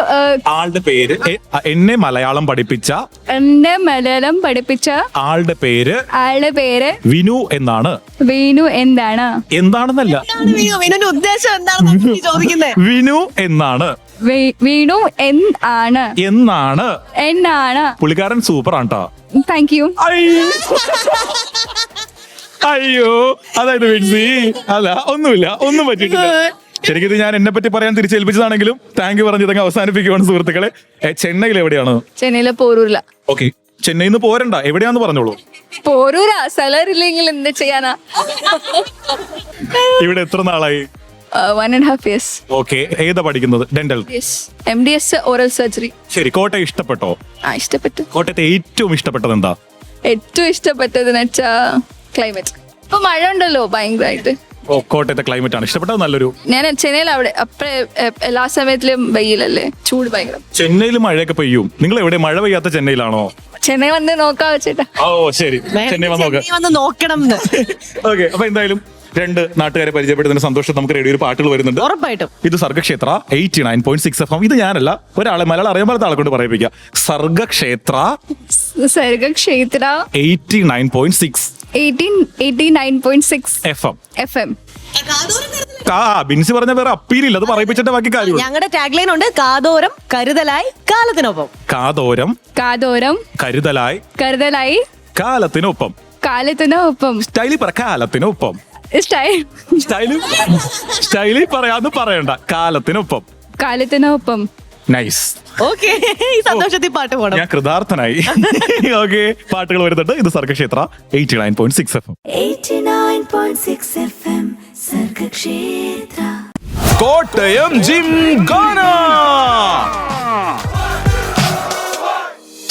ആളുടെ പേര് എന്നെ മലയാളം പഠിപ്പിച്ച ആളുടെ പേര് വിനു എന്നാണ്. വീണു എന്താണെന്നല്ല, വിനുവിന്റെ ഉദ്ദേശം എന്താണെന്ന് ചോദിക്കുന്നത്. വിനു എന്നാണ്. വീണു എന്നാണ്. പുള്ളിക്കാരൻ സൂപ്പർ ആണ് കേട്ടോ. Thank you. അയ്യോ, അതായത് വിൻസി അല്ല, ഒന്നും പറ്റിയിട്ടില്ല. ശരിക്കും ഇത് ഞാൻ എന്നെ പറ്റി പറയാൻ തിരിച്ചേൽപ്പിച്ചതാണെങ്കിലും താങ്ക് യു പറഞ്ഞതങ്ങ് അവസാനിപ്പിക്കുകയാണ് സുഹൃത്തുക്കളെ. ചെന്നൈയിൽ എവിടെയാണ്? ചെന്നൈയിലെ പോരൂരില. ഓക്കെ, ചെന്നൈയിൽ നിന്ന് പോരണ്ട, എവിടെയാന്ന് പറഞ്ഞോളൂ. പോരൂരാ. സാലറില്ലെങ്കിൽ എന്ത് ചെയ്യാനാ? ഇവിടെ എത്ര നാളായി? 1.5 years. ഓക്കെ, ഏതാ പഠിക്കുന്നത്? ഡെന്റൽ. MDS oral surgery. ശരി, കോട്ടയം ഇഷ്ടപ്പെട്ടോ? ഇഷ്ടപ്പെട്ടു. കോട്ടയത്തെ ഏറ്റവും ഇഷ്ടപ്പെട്ടത് എന്താ? ഏറ്റവും ഇഷ്ടപ്പെട്ടതെന്ന് വെച്ചാ ക്ലൈമറ്റ്. ഇപ്പൊ മഴ ഉണ്ടല്ലോ ഭയങ്കരമായിട്ട്. കോട്ടയത്തെ ക്ലൈമറ്റ് ആണ് ഇഷ്ടപ്പെട്ടത്. നല്ലൊരു. ഞാൻ ചെന്നൈയിൽ അവിടെ എല്ലാ സമയത്തിലും വെയിലല്ലേ, ചൂട് ഭയങ്കര. ചെന്നൈയിൽ മഴയൊക്കെ പെയ്യും. നിങ്ങൾ എവിടെ? മഴ പെയ്യാത്ത ചെന്നൈയിലാണോ? ചെന്നൈ വന്ന് നോക്കാം ചേട്ടാ. ഓ ശരി, ചെന്നൈ വന്ന് നോക്കണം. ഓക്കെ, അപ്പൊ എന്തായാലും 2 നാട്ടുകാരെ പരിചയപ്പെടുന്നതിന് സന്തോഷം. നമുക്ക് റേഡിയോയിൽ പാട്ടുകൾ വരുന്നുണ്ട്. ഉറപ്പായിട്ടും. ഇത് സർഗക്ഷേത്ര 89.6 FM. ഇത് ഞാനല്ല, ഒരാളെ മലയാളം അറിയാൻ പാടാത്ത ആളെ കൊണ്ട് പറയിപ്പിക്കാം. സർഗക്ഷേത്ര 89.6 FM. ബിൻസി പറഞ്ഞ വേറെ അപ്പീലില്ല, അത് പറയിപ്പിച്ചിട്ട് ബാക്കി കാര്യമുള്ളൂ. ഞങ്ങളുടെ ടാഗ് ലൈൻ ഉണ്ട്, കാതോരം കരുതലായി കാലത്തിനൊപ്പം. കാതോരം കാതോരം കരുതലായി കരുതലായി കാലത്തിനൊപ്പം. കാലത്തിനൊപ്പം. സ്റ്റൈലി പറ, കാലത്തിനൊപ്പം. സ്റ്റൈൽ സ്റ്റൈലി പറയാന്ന് പറയണ്ട, കാലത്തിനൊപ്പം. കാലത്തിനൊപ്പം. നൈസ്. ഓക്കെ, ഈ സന്തോഷത്തിൽ പാട്ട് പോണം. ഞാൻ കൃതാർത്ഥനായി. ഓക്കെ, പാട്ടുകൾ വരുന്നുണ്ട്. ഇത് Sargakshetra 89.6 FM. 89.6 FM Sargakshetra. Kottayam gymkhana.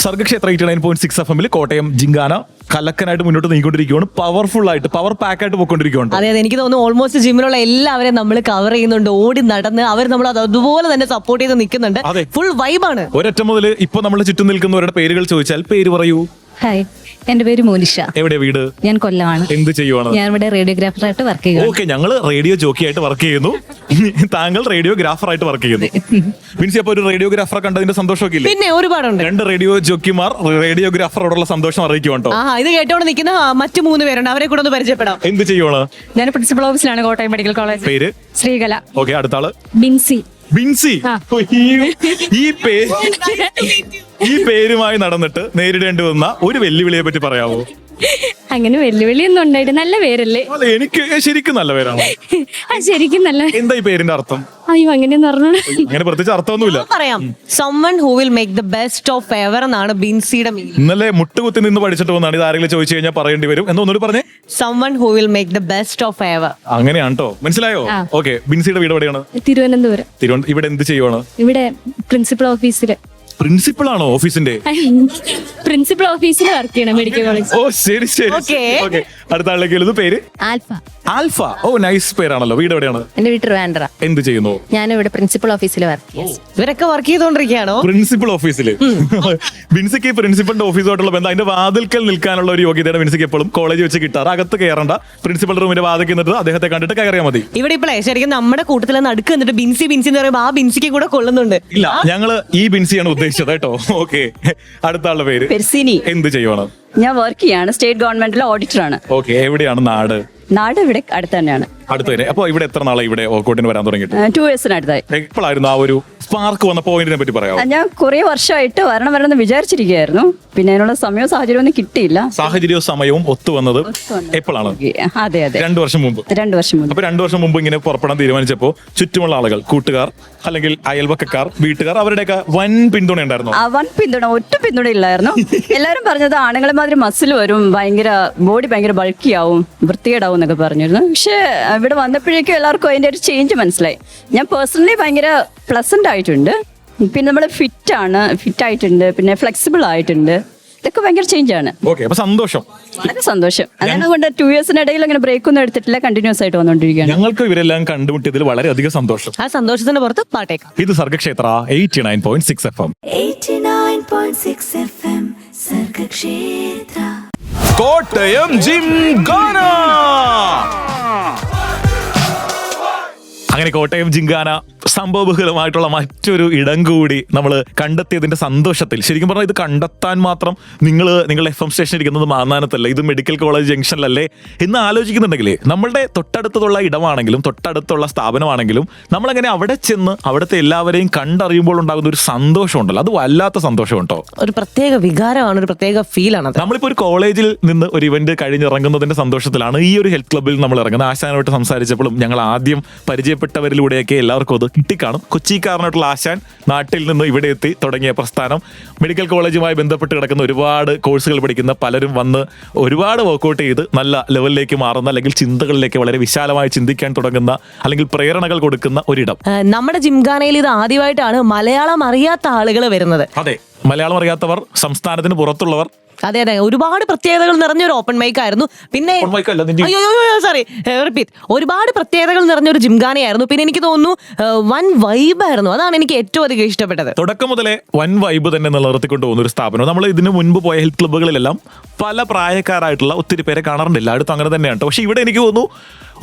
Sargakshetra 89.6 FM Kottayam gymkhana കലക്കനായിട്ട് മുന്നോട്ട് നീങ്ങിക്കൊണ്ടിരിക്കുകയാണ്. പവർഫുൾ ആയിട്ട്, പവർ പാക്ക് ആയിട്ട് പോയിക്കൊണ്ടിരിക്കുകയാണ്. അതെ, എനിക്ക് തോന്നുന്നു ഓൾമോസ്റ്റ് ജിമ്മിലുള്ള എല്ലാവരെയും നമ്മൾ കവർ ചെയ്യുന്നുണ്ട്. ഓടി നടന്ന് അവർ നമ്മൾ അതുപോലെ തന്നെ സപ്പോർട്ട് ചെയ്ത് നിൽക്കുന്നുണ്ട്. ഫുൾ വൈബാണ്. ഒരറ്റം മുതൽ ഇപ്പൊ നമ്മൾ ചുറ്റും നിൽക്കുന്നവരുടെ പേരുകൾ ചോദിച്ചാൽ പേര് പറയൂ. ഹായ്, എന്റെ പേര് മോനിഷ. എവിടെ വീട്? ഞാൻ കൊല്ലമാണ്. എന്ത് ചെയ്യുവാണ്? ഞാൻ ഇവിടെ റേഡിയോഗ്രാഫറായിട്ട് വർക്ക് ചെയ്യുന്നു. ഓക്കെ, ഞങ്ങള് റേഡിയോ ജോക്കി ആയിട്ട് വർക്ക് ചെയ്യുന്നു. താങ്കൾ റേഡിയോഗ്രാഫർ ആയിട്ട് വർക്ക് ചെയ്യുന്നു. മീൻസ് അപ്പൊ ഒരു റേഡിയോഗ്രാഫറെ കണ്ടതിന്റെ സന്തോഷമൊക്കെ ഇല്ലേ? പിന്നെ ഒരുപാടുണ്ട്. 2 റേഡിയോ ജോക്കിമാർ റേഡിയോഗ്രാഫറോടുള്ള സന്തോഷം അറിയിക്കുവാണ്ടോ? ഇത് കേട്ടോണ്ട് നിൽക്കുന്ന മറ്റു 3 പേരുണ്ട്, അവരെ കൂടെ ഒന്ന് പരിചയപ്പെടാം. എന്ത് ചെയ്യുവാണ്? ഞാൻ പ്രിൻസിപ്പൽ ഓഫീസിലാണ് കോട്ടയം മെഡിക്കൽ കോളേജ്. പേര്? ശ്രീകല. ഓക്കെ, അടുത്ത ആള്? ബിൻസി. ബിൻസി. ഈ പേരുമായി നടന്നിട്ട് നേരിടേണ്ടി വന്ന ഒരു വെല്ലുവിളിയെ പറ്റി പറയാമോ? അങ്ങനെ വെല്ലുവിളിയൊന്നും ഉണ്ടായിട്ട് നല്ല പേരല്ലേ? അല്ല, എനിക്ക് ശരിക്കും നല്ല പേരാണ്. ശരിക്കും നല്ല. എന്താ ഈ പേരിന്റെ അർത്ഥം? അയ്യോ, അങ്ങനെയൊന്നും പറഞ്ഞോളൂ. അങ്ങനെ പ്രത്യേകിച്ച് അർത്ഥമൊന്നുമില്ല. പറയാം, someone who will make the best of ever എന്നാണ് ബിൻസിയുടെ മീനിങ്. ഇന്നലെ മുട്ടുകുത്തി നിന്ന് പഠിച്ചിട്ട് വന്നാണ്. ഇത് ആരെങ്കിലും ചോദിച്ചു കഴിഞ്ഞാൽ പറയേണ്ടി വരും. എന്നൊന്നുകൂടി പറഞ്ഞേ. someone who will make the best of ever. അങ്ങനെയാണ് കേട്ടോ, മനസ്സിലായോ? ഓക്കെ, ബിൻസിയുടെ വീട് എവിടെയാണ്? തിരുവനന്തപുരം. ഇവിടെ എന്ത് ചെയ്യുവാണ്? ഇവിടെ പ്രിൻസിപ്പൽ ഓഫീസില്. പ്രിൻസിപ്പൾ ആണോ ഓഫീസിന്റെ? പ്രിൻസിപ്പൽ ഓഫീസിൽ വർക്ക് ചെയ്യണം മെഡിക്കൽ കോളേജ്. ഓ ശരി ശരി. ഓക്കെ, അടുത്ത ആളിലേക്ക് പേര്? ആൽഫ. ആൽഫ. ഓ നൈസ് പേരാണല്ലോ. വീട് എവിടെയാണ്? എന്റെ വീട് ട്രിവാൻഡ്രം. എന്ത് ചെയ്യുന്നു? ഞാൻ ഇവിടെ പ്രിൻസിപ്പൽ ഓഫീസിൽ വർക്ക് ചെയ്യുന്നു. ഇവരൊക്കെ വർക്ക് ചെയ്തോണ്ടിരിക്കുകയാണോ? പ്രിൻസിപ്പൽ ഓഫീസില്. ബിൻസിക്ക് പ്രിൻസിപ്പലിന്റെ ഓഫീസുമായിട്ടുള്ള ബന്ധം, അതിന്റെ വാതിൽക്കൽ നിൽക്കാനുള്ള ഒരു യോഗ്യതയാണ് ബിൻസിക്ക് എപ്പോഴും കോളേജ് വെച്ച് കിട്ടാറ്. അകത്ത് കയറണ്ട, പ്രിൻസിപ്പൽ റൂമിന്റെ വാതിൽ നിന്നിട്ട് അദ്ദേഹത്തെ കണ്ടിട്ട് കയറിയാൽ മതി. ഇവിടെ ഇപ്പോഴേ ശരിക്കും നമ്മുടെ കൂട്ടത്തിൽ നടുക്ക് എന്നിട്ട് ബിൻസി ബിൻസി എന്ന് പറയുമ്പോൾ ആ ബിൻസിക്ക് കൂടെ കൊള്ളുന്നുണ്ട്. ഇല്ല, ഞങ്ങള് ഈ ബിൻസിയാണ് ഉദ്ദേശിച്ചത് കേട്ടോ. ഓക്കെ, അടുത്ത ആളുടെ പേര്? പെർസിനി. എന്ത് ചെയ്യുവാണ്? ഞാൻ വർക്ക് ചെയ്യാണ്, സ്റ്റേറ്റ് ഗവൺമെന്റിലെ ഓഡിറ്ററാണ്. ഓക്കെ, എവിടെയാണ് നാട്? നാട് ഇവിടെ അടുത്ത് തന്നെയാണ്. അടുത്ത് തന്നെ. അപ്പൊ ഇവിടെ എത്ര നാളെ ഇവിടെ വർക്കൗട്ടിന് വരാൻ തുടങ്ങിയിട്ട്? 2 yearsനടുത്തായി. എപ്പോഴായിരുന്നു ആ ഒരു സ്പാർക്ക് വന്ന പോയിന്റിനെ പറ്റി പറയാമോ? ഞാൻ കുറെ വർഷമായിട്ട് വരണമെന്ന് വിചാരിച്ചിരിക്കുകയായിരുന്നു. പിന്നെ അതിനുള്ള സമയവും സാഹചര്യവും ഒന്നും കിട്ടിയില്ല. സാഹചര്യവും സമയവും ഒത്തു വന്നത് എപ്പോഴാണ്? അതെ അതെ, 2 വർഷം മുമ്പ്. 2 വർഷം മുമ്പ്. അപ്പൊ 2 വർഷം മുമ്പ് ഇങ്ങനെ പുറപ്പെടാൻ തീരുമാനിച്ചപ്പോ ചുറ്റുമുള്ള ആളുകൾ, കൂട്ടുകാർ അല്ലെങ്കിൽ അയൽവക്കക്കാർ, വീട്ടുകാർ, അവരുടെയൊക്കെ വൻ പിന്തുണ ഉണ്ടായിരുന്നു? വൻ പിന്തുണ, ഒറ്റ പിന്തുണ ഇല്ലായിരുന്നു. എല്ലാവരും പറഞ്ഞത് ആണുങ്ങളെ മാതിരി മസിൽ വരും, ഭയങ്കര ബോഡി ഭയങ്കര ബൾക്കിയാവും, വൃത്തികേടാവും എന്നൊക്കെ പറഞ്ഞിരുന്നു. പക്ഷെ ഇവിടെ വന്നപ്പോഴേക്കും എല്ലാവർക്കും അതിന്റെ ഒരു ചേഞ്ച് മനസ്സിലായി. ഞാൻ പേഴ്സണലി ഭയങ്കര പ്ലസന്റ് ആയിട്ടുണ്ട്. പിന്നെ നമ്മൾ ഫിറ്റ് ആയിട്ടുണ്ട്, പിന്നെ ഫ്ലെക്സിബിൾ ആയിട്ടുണ്ട്. ഇതൊക്കെ ഭയങ്കര ചേഞ്ച് ആണ്. അപ്പൊ സന്തോഷം, വളരെ സന്തോഷം. അതുകൊണ്ട് 2 yearsനിടയിൽ അങ്ങനെ ബ്രേക്ക് ഒന്നും എടുത്തിട്ടില്ല, കണ്ടിന്യൂസ് ആയിട്ട് വന്നുകൊണ്ടിരിക്കുകയാണ്. ഞങ്ങൾക്ക് ഇവരെല്ലാം കണ്ടുമുട്ടിയതിൽ വളരെയധികം സന്തോഷം. ആ സന്തോഷത്തിന്റെ പുറത്ത് പാട്ടേക്കാം. ഇത് സർഗക്ഷേത്ര 89.6 FM. 89.6 FM സർഗക്ഷേത്ര. കോട്ടയം ജിംഖാന. അങ്ങനെ കോട്ടയം ജിംഖാന സംഭവബഹുലമായിട്ടുള്ള മറ്റൊരു ഇടം കൂടി നമ്മൾ കണ്ടെത്തിയതിന്റെ സന്തോഷത്തിൽ, ശരിക്കും പറഞ്ഞാൽ ഇത് കണ്ടെത്താൻ മാത്രം നിങ്ങൾ FM സ്റ്റേഷൻ ഇരിക്കുന്നത് മാന്നാനത്തല്ല, ഇത് മെഡിക്കൽ കോളേജ് ജംഗ്ഷനിലല്ലേ എന്ന് ആലോചിക്കുന്നുണ്ടെങ്കിൽ, നമ്മളുടെ തൊട്ടടുത്തുള്ള ഇടമാണെങ്കിലും തൊട്ടടുത്തുള്ള സ്ഥാപനമാണെങ്കിലും നമ്മളങ്ങനെ അവിടെ ചെന്ന് അവിടുത്തെ എല്ലാവരെയും കണ്ടറിയുമ്പോൾ ഉണ്ടാകുന്ന ഒരു സന്തോഷം ഉണ്ടല്ലോ, അത് വല്ലാത്ത സന്തോഷം ഉണ്ടോ. ഒരു പ്രത്യേക വികാരമാണ്, ഒരു പ്രത്യേക ഫീലാണ്. നമ്മളിപ്പോൾ ഒരു കോളേജിൽ നിന്ന് ഒരു ഇവന്റ് കഴിഞ്ഞിറങ്ങുന്നതിന്റെ സന്തോഷത്തിലാണ് ഈ ഒരു ഹെൽത്ത് ക്ലബ്ബിൽ നമ്മൾ ഇറങ്ങുന്നത്. ആശാനുമായിട്ട് സംസാരിച്ചപ്പോഴും ഞങ്ങൾ ആദ്യം പരിചയപ്പെട്ടവരിലൂടെയൊക്കെ എല്ലാവർക്കും അത് കിട്ടിക്കാണും. കൊച്ചിക്കാരനായിട്ടുള്ള ആശാൻ നാട്ടിൽ നിന്ന് ഇവിടെ എത്തി തുടങ്ങിയ പ്രസ്ഥാനം, മെഡിക്കൽ കോളേജുമായി ബന്ധപ്പെട്ട് കിടക്കുന്ന ഒരുപാട് കോഴ്സുകൾ പഠിക്കുന്ന പലരും വന്ന് ഒരുപാട് വർക്കൗട്ട് ചെയ്ത് നല്ല ലെവലിലേക്ക് മാറുന്ന, അല്ലെങ്കിൽ ചിന്തകളിലേക്ക് വളരെ വിശാലമായി ചിന്തിക്കാൻ തുടങ്ങുന്ന, അല്ലെങ്കിൽ പ്രേരണകൾ കൊടുക്കുന്ന ഒരിടം. നമ്മുടെ ജിംഖാനയിൽ ഇത് ആദ്യമായിട്ടാണ് മലയാളം അറിയാത്ത ആളുകൾ വരുന്നത്. അതെ, മലയാളം അറിയാത്തവർ, സംസ്ഥാനത്തിന് പുറത്തുള്ളവർ. അതെ അതെ, ഒരുപാട് പ്രത്യേകതകൾ നിറഞ്ഞൊരു ഓപ്പൺ മൈക്ക് ആയിരുന്നു. പിന്നെ ഒരുപാട് പ്രത്യേകതകൾ നിറഞ്ഞൊരു ജിംഖാനയായിരുന്നു. പിന്നെ എനിക്ക് തോന്നുന്നു വൻ വൈബായിരുന്നു. അതാണ് എനിക്ക് ഏറ്റവും അധികം ഇഷ്ടപ്പെട്ടത്. തുടക്കം മുതലേ വൻ വൈബ് തന്നെ നിലനിർത്തിക്കൊണ്ട് പോകുന്ന ഒരു സ്ഥാപനം. നമ്മൾ ഇതിനു മുൻപ് പോയ ഹെൽത്ത് ക്ലബ്ബുകളിലെല്ലാം പല പ്രായക്കാരായിട്ടുള്ള ഒത്തിരി പേരെ കാണാറുണ്ട്, എല്ലായിടത്തും അങ്ങനെ തന്നെയാണ്. പക്ഷെ ഇവിടെ എനിക്ക് തോന്നുന്നു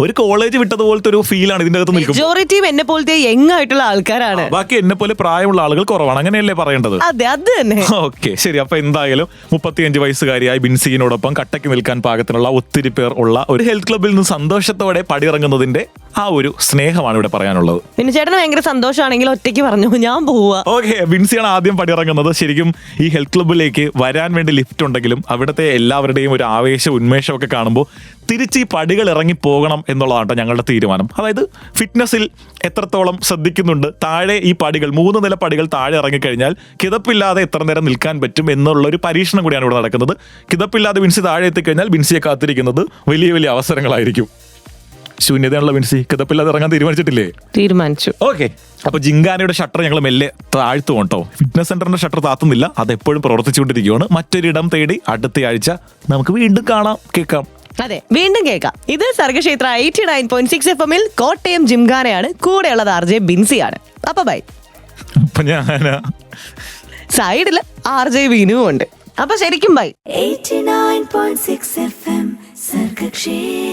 ഒരു കോളേജ് വിട്ടതുപോലത്തെ ഒരു ഫീലാണ് ഇതിന്റെ അകത്ത് നിൽക്കുന്നത്. മെജോറിറ്റിയും എന്നെ പോലത്തെ യങ് ആയിട്ടുള്ള ആൾക്കാരാണ്, ബാക്കി എന്നെ പോലെ പ്രായമുള്ള ആളുകൾ കുറവാണ്. അങ്ങനെയല്ലേ പറയേണ്ടത്? അതെ, അത് തന്നെ. ഓക്കെ, ശരി. അപ്പൊ എന്തായാലും 35 വയസ്സുകാരിയായി ബിൻസിയോടൊപ്പം കട്ടയ്ക്ക് നിൽക്കാൻ പാകത്തിനുള്ള ഒത്തിരി പേർ ഉള്ള ഒരു ഹെൽത്ത് ക്ലബ്ബിൽ നിന്ന് സന്തോഷത്തോടെ പടിയിറങ്ങുന്നതിന്റെ ആ ഒരു സ്നേഹമാണ് ഇവിടെ പറയാനുള്ളത്. പിന്നെ ചേട്ടന് ഭയങ്കര സന്തോഷമാണെങ്കിൽ ഒറ്റയ്ക്ക് പറഞ്ഞു ഞാൻ പോവാ. ഓക്കെ, ബിൻസിയാണ് ആദ്യം പടിയിറങ്ങുന്നത്. ശരിക്കും ഈ ഹെൽത്ത് ക്ലബ്ബിലേക്ക് വരാൻ വേണ്ടി ലിഫ്റ്റ് ഉണ്ടെങ്കിലും അവിടുത്തെ എല്ലാവരുടെയും ഒരു ആവേശം ഉന്മേഷം ഒക്കെ കാണുമ്പോൾ തിരിച്ച് ഈ പടികൾ ഇറങ്ങി പോകണം എന്നുള്ളതാണ് ഞങ്ങളുടെ തീരുമാനം. അതായത് ഫിറ്റ്നസിൽ എത്രത്തോളം ശ്രദ്ധിക്കുന്നുണ്ട്, താഴെ ഈ പടികൾ 3 നില പടികൾ താഴെ ഇറങ്ങിക്കഴിഞ്ഞാൽ കിതപ്പില്ലാതെ എത്ര നേരം നിൽക്കാൻ പറ്റും എന്നുള്ള ഒരു പരീക്ഷണം കൂടിയാണ് ഇവിടെ നടക്കുന്നത്. കിതപ്പില്ലാതെ ബിൻസി താഴെ എത്തിക്കഴിഞ്ഞാൽ ബിൻസിയെ കാത്തിരിക്കുന്നത് വലിയ വലിയ അവസരങ്ങളായിരിക്കും. ശൂന്യതയുള്ള ബിൻസി കിതപ്പില്ലാതെ ഇറങ്ങാൻ തീരുമാനിച്ചിട്ടില്ലേ? തീരുമാനിച്ചു. ഓക്കെ, അപ്പൊ ജിങ്കാനയുടെ ഷട്ടർ ഞങ്ങൾ മെല്ലെ താഴ്ത്തും കേട്ടോ. ഫിറ്റ്നസ് സെന്ററിന്റെ ഷട്ടർ താത്തുന്നില്ല, അതെപ്പോഴും പ്രവർത്തിച്ചുകൊണ്ടിരിക്കുകയാണ്. മറ്റൊരിടം തേടി അടുത്ത ആഴ്ച നമുക്ക് വീണ്ടും കാണാം, കേൾക്കാം. അതെ, വീണ്ടും കേൾക്കാം. ഇത് സർഗക്ഷേത്ര 89.6 FM കോട്ടയം ജിംഖാനയാണ്. കൂടെയുള്ളത് RJ ബിൻസിയാണ്. അപ്പൊ ബൈ. അപ്പൊ ഞാൻ സൈഡില് RJ വിനുവും ഉണ്ട്. അപ്പൊ ശരിക്കും ബൈ. 89.6 FM സർഗക്ഷേത്രം.